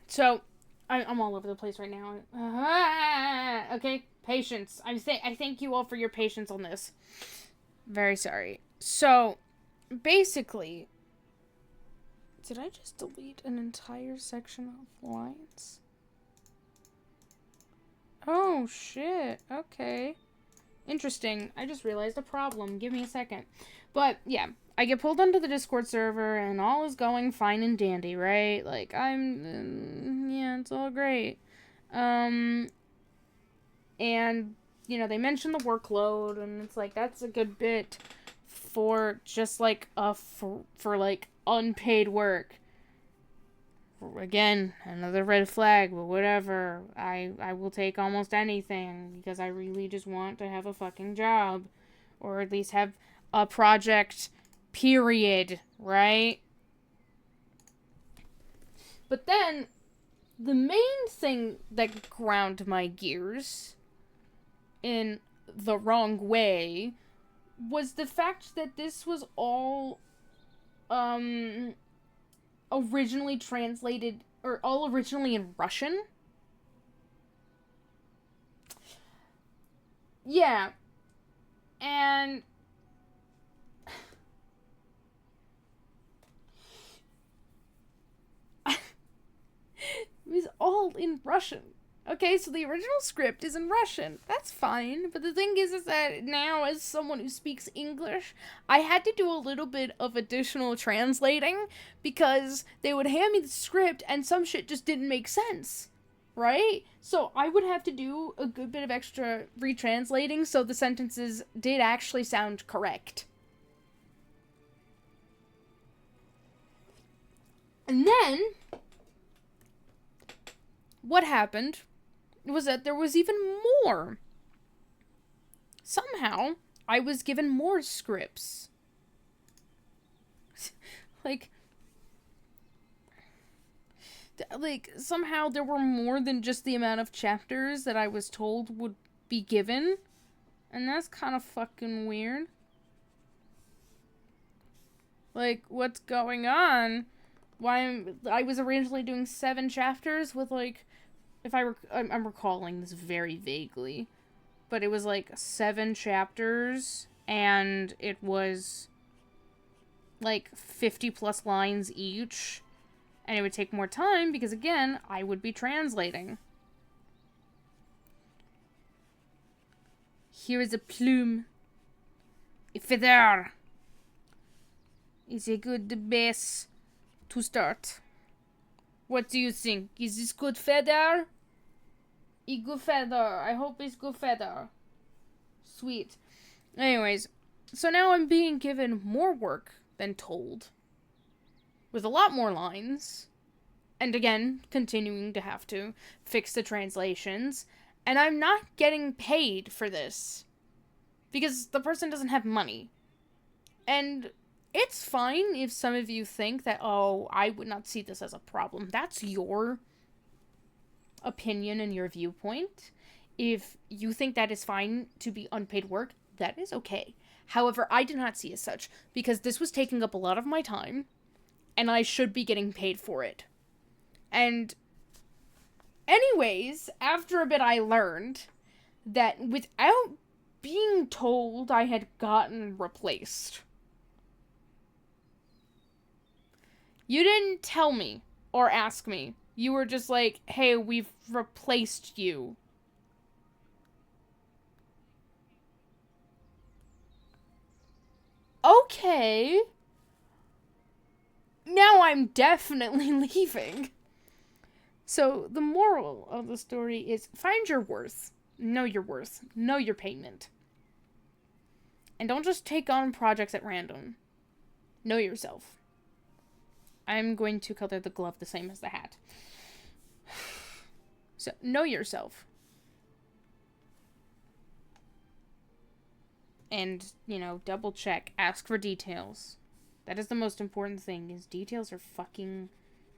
So, I'm all over the place right now. Okay, patience. I thank you all for your patience on this. Very sorry. So, basically, did I just delete an entire section of lines? Oh, shit. Okay. Interesting. I just realized a problem. Give me a second. But, yeah. I get pulled onto the Discord server, and all is going fine and dandy, right? Like, yeah, it's all great. And you know, they mention the workload, and it's like, that's a good bit for just, like, for like, unpaid work. Again, another red flag, but whatever. I will take almost anything, because I really just want to have a fucking job. Or at least have a project, period, right? But then, the main thing that ground my gears in the wrong way was the fact that this was all originally translated, or all originally in Russian. Yeah. And it was all in Russian. Okay, so the original script is in Russian. That's fine. But the thing is that now, as someone who speaks English, I had to do a little bit of additional translating, because they would hand me the script and some shit just didn't make sense. Right? So I would have to do a good bit of extra retranslating so the sentences did actually sound correct. And then, what happened was that there was even more. Somehow, I was given more scripts. like, somehow there were more than just the amount of chapters that I was told would be given. And that's kind of fucking weird. Like, what's going on? Why I was originally doing 7 chapters with, like, I'm recalling this very vaguely, but it was like 7 chapters, and it was like 50 plus lines each, and it would take more time because, again, I would be translating. Here is a plume. A feather is a good base to start. What do you think? Is this good feather? A good feather. I hope it's good feather. Sweet. Anyways, so now I'm being given more work than told, with a lot more lines, and again, continuing to have to fix the translations, and I'm not getting paid for this, because the person doesn't have money. And it's fine if some of you think that, oh, I would not see this as a problem. That's your opinion and your viewpoint. If you think that is fine to be unpaid work, that is okay. However, I did not see as such, because this was taking up a lot of my time, and I should be getting paid for it. And anyways, after a bit I learned that without being told I had gotten replaced. You didn't tell me or ask me. You were just like, hey, we've replaced you. Okay. Now I'm definitely leaving. So, the moral of the story is find your worth. Know your worth. Know your payment. And don't just take on projects at random. Know yourself. I'm going to color the glove the same as the hat. So, know yourself. And, you know, double check. Ask for details. That is the most important thing, is details are fucking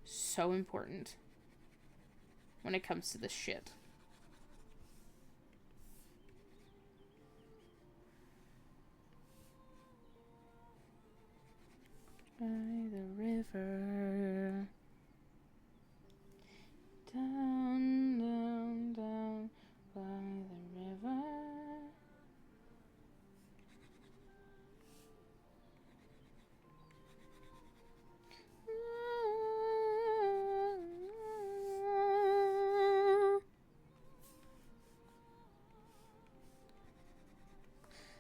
so important when it comes to this shit. By the river, down, down, down, by the river.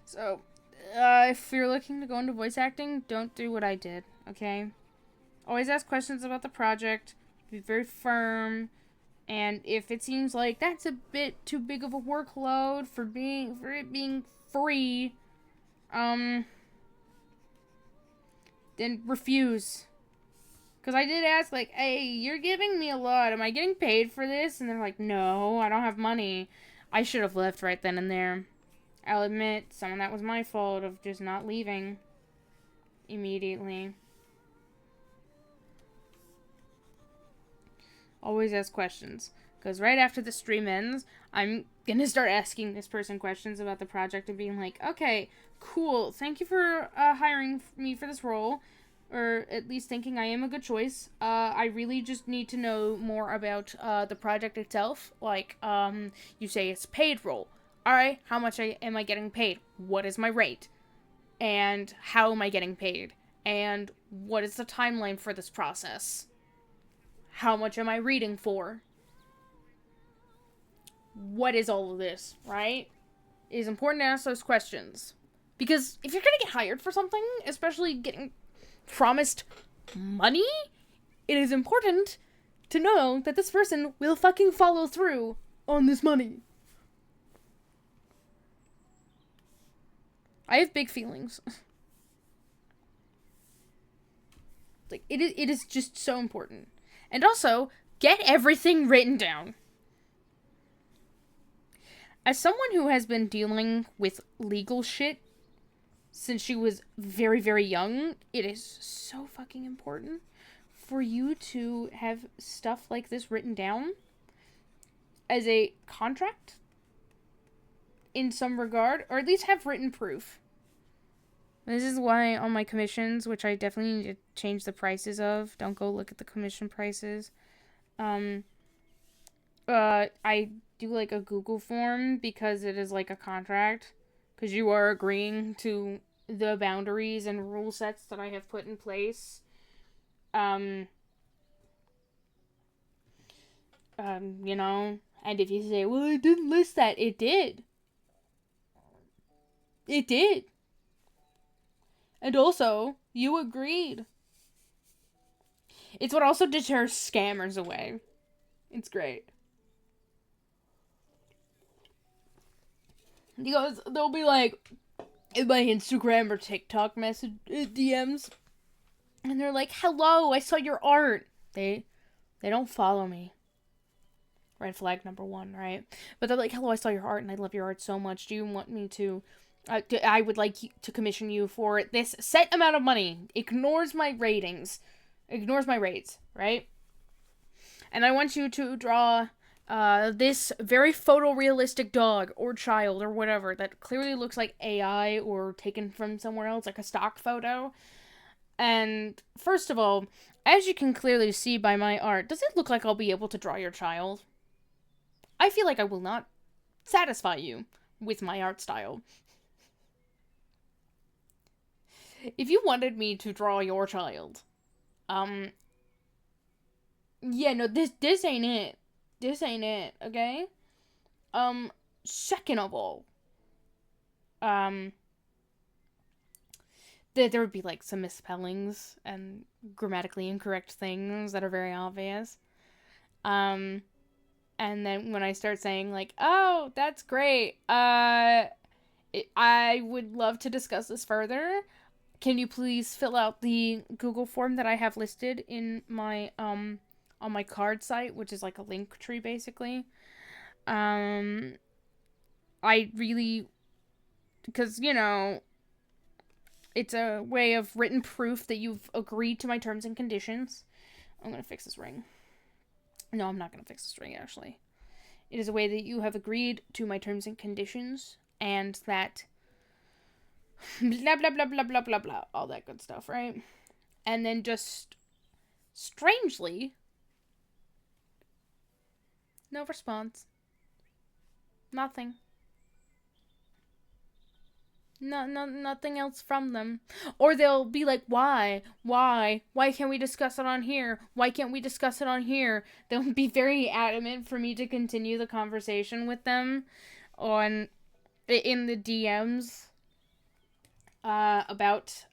So, if you're looking to go into voice acting, don't do what I did, okay? Always ask questions about the project. Be very firm. And if it seems like that's a bit too big of a workload for it being free, then refuse. Because I did ask, like, hey, you're giving me a lot. Am I getting paid for this? And they're like, no, I don't have money. I should have left right then and there. I'll admit, some of that was my fault of just not leaving immediately. Always ask questions. Because right after the stream ends, I'm going to start asking this person questions about the project and being like, okay, cool. Thank you for hiring me for this role. Or at least thinking I am a good choice. I really just need to know more about the project itself. Like, you say it's paid role. Alright, how much am I getting paid? What is my rate? And how am I getting paid? And what is the timeline for this process? How much am I reading for? What is all of this, right? It is important to ask those questions. Because if you're gonna get hired for something, especially getting promised money, it is important to know that this person will fucking follow through on this money. I have big feelings. Like, it is just so important. And also, get everything written down. As someone who has been dealing with legal shit since she was very, very young, it is so fucking important for you to have stuff like this written down as a contract in some regard, or at least have written proof. This is why on my commissions, which I definitely need to change the prices of, don't go look at the commission prices, I do like a Google form because it is like a contract, because you are agreeing to the boundaries and rule sets that I have put in place. You know, and if you say, well, I didn't list that, it did. It did. And also, you agreed. It's what also deters scammers away. It's great. Because they'll be like, in my Instagram or TikTok message DMs, and they're like, hello, I saw your art. They don't follow me. Red flag number 1, right? But they're like, hello, I saw your art and I love your art so much. Do you want me to... I would like to commission you for this set amount of money. Ignores my ratings. Ignores my rates, right? And I want you to draw this very photorealistic dog or child or whatever that clearly looks like AI or taken from somewhere else, like a stock photo. And first of all, as you can clearly see by my art, does it look like I'll be able to draw your child? I feel like I will not satisfy you with my art style. If you wanted me to draw your child, yeah, no, this ain't it. This ain't it, okay? Second of all, there would be, like, some misspellings and grammatically incorrect things that are very obvious. And then when I start saying, like, oh, that's great, I would love to discuss this further. Can you please fill out the Google form that I have listed in my, on my card site, which is like a link tree, basically. I really, because, you know, it's a way of written proof that you've agreed to my terms and conditions. I'm gonna fix this ring. No, I'm not gonna fix this ring, actually. It is a way that you have agreed to my terms and conditions, and that blah, blah, blah, blah, blah, blah, blah, all that good stuff, right? And then just, strangely, no response. Nothing. Nothing else from them. Or they'll be like, why? Why can't we discuss it on here? Why can't we discuss it on here? They'll be very adamant for me to continue the conversation with them in the DMs about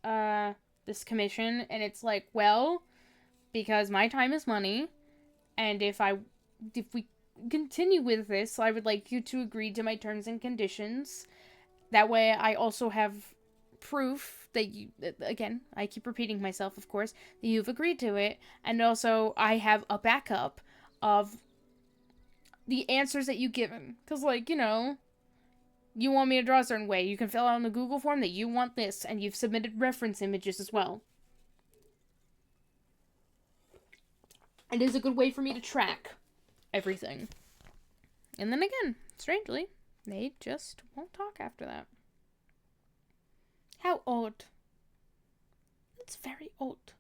this commission. And it's like, well, because my time is money, and if I if we continue with this, I would like you to agree to my terms and conditions. That way I also have proof that you, again, I keep repeating myself, of course, that you've agreed to it, and also I have a backup of the answers that you've given. Because, like, you know, you want me to draw a certain way. You can fill out on the Google form that you want this, and you've submitted reference images as well. It is a good way for me to track everything. And then again, strangely, they just won't talk after that. How odd. It's very odd.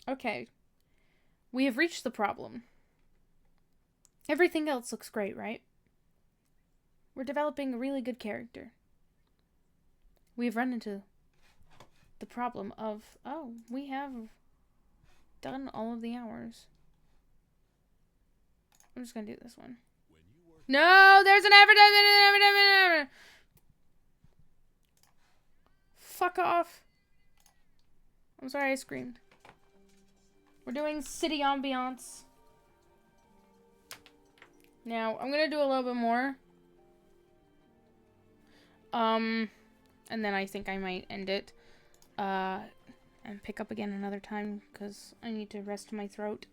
Okay. We have reached the problem. Everything else looks great, right? We're developing a really good character. We've run into the problem of, oh, we have done all of the hours. I'm just gonna do this one. No, there's an advertisement. Fuck off. I'm sorry I screamed. We're doing city ambiance. Now, I'm gonna do a little bit more. And then I think I might end it. And pick up again another time, because I need to rest my throat.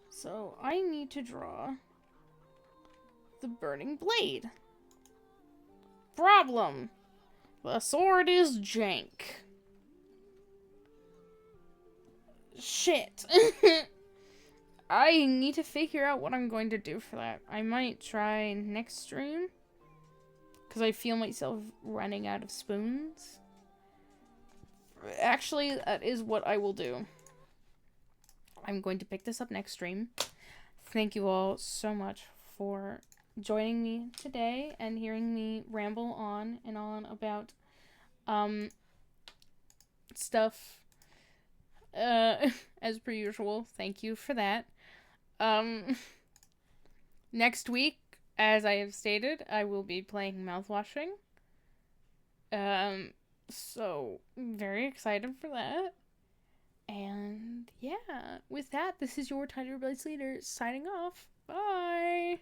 So, I need to draw the burning blade. Problem. The sword is jank. Shit. I need to figure out what I'm going to do for that. I might try next stream, because I feel myself running out of spoons. Actually, that is what I will do. I'm going to pick this up next stream. Thank you all so much for joining me today and hearing me ramble on and on about stuff as per usual. Thank you for that. Next week, as I have stated, I will be playing mouthwashing. So very excited for that. And yeah, with that, this is your Tiny Rebellious Leader signing off. Bye!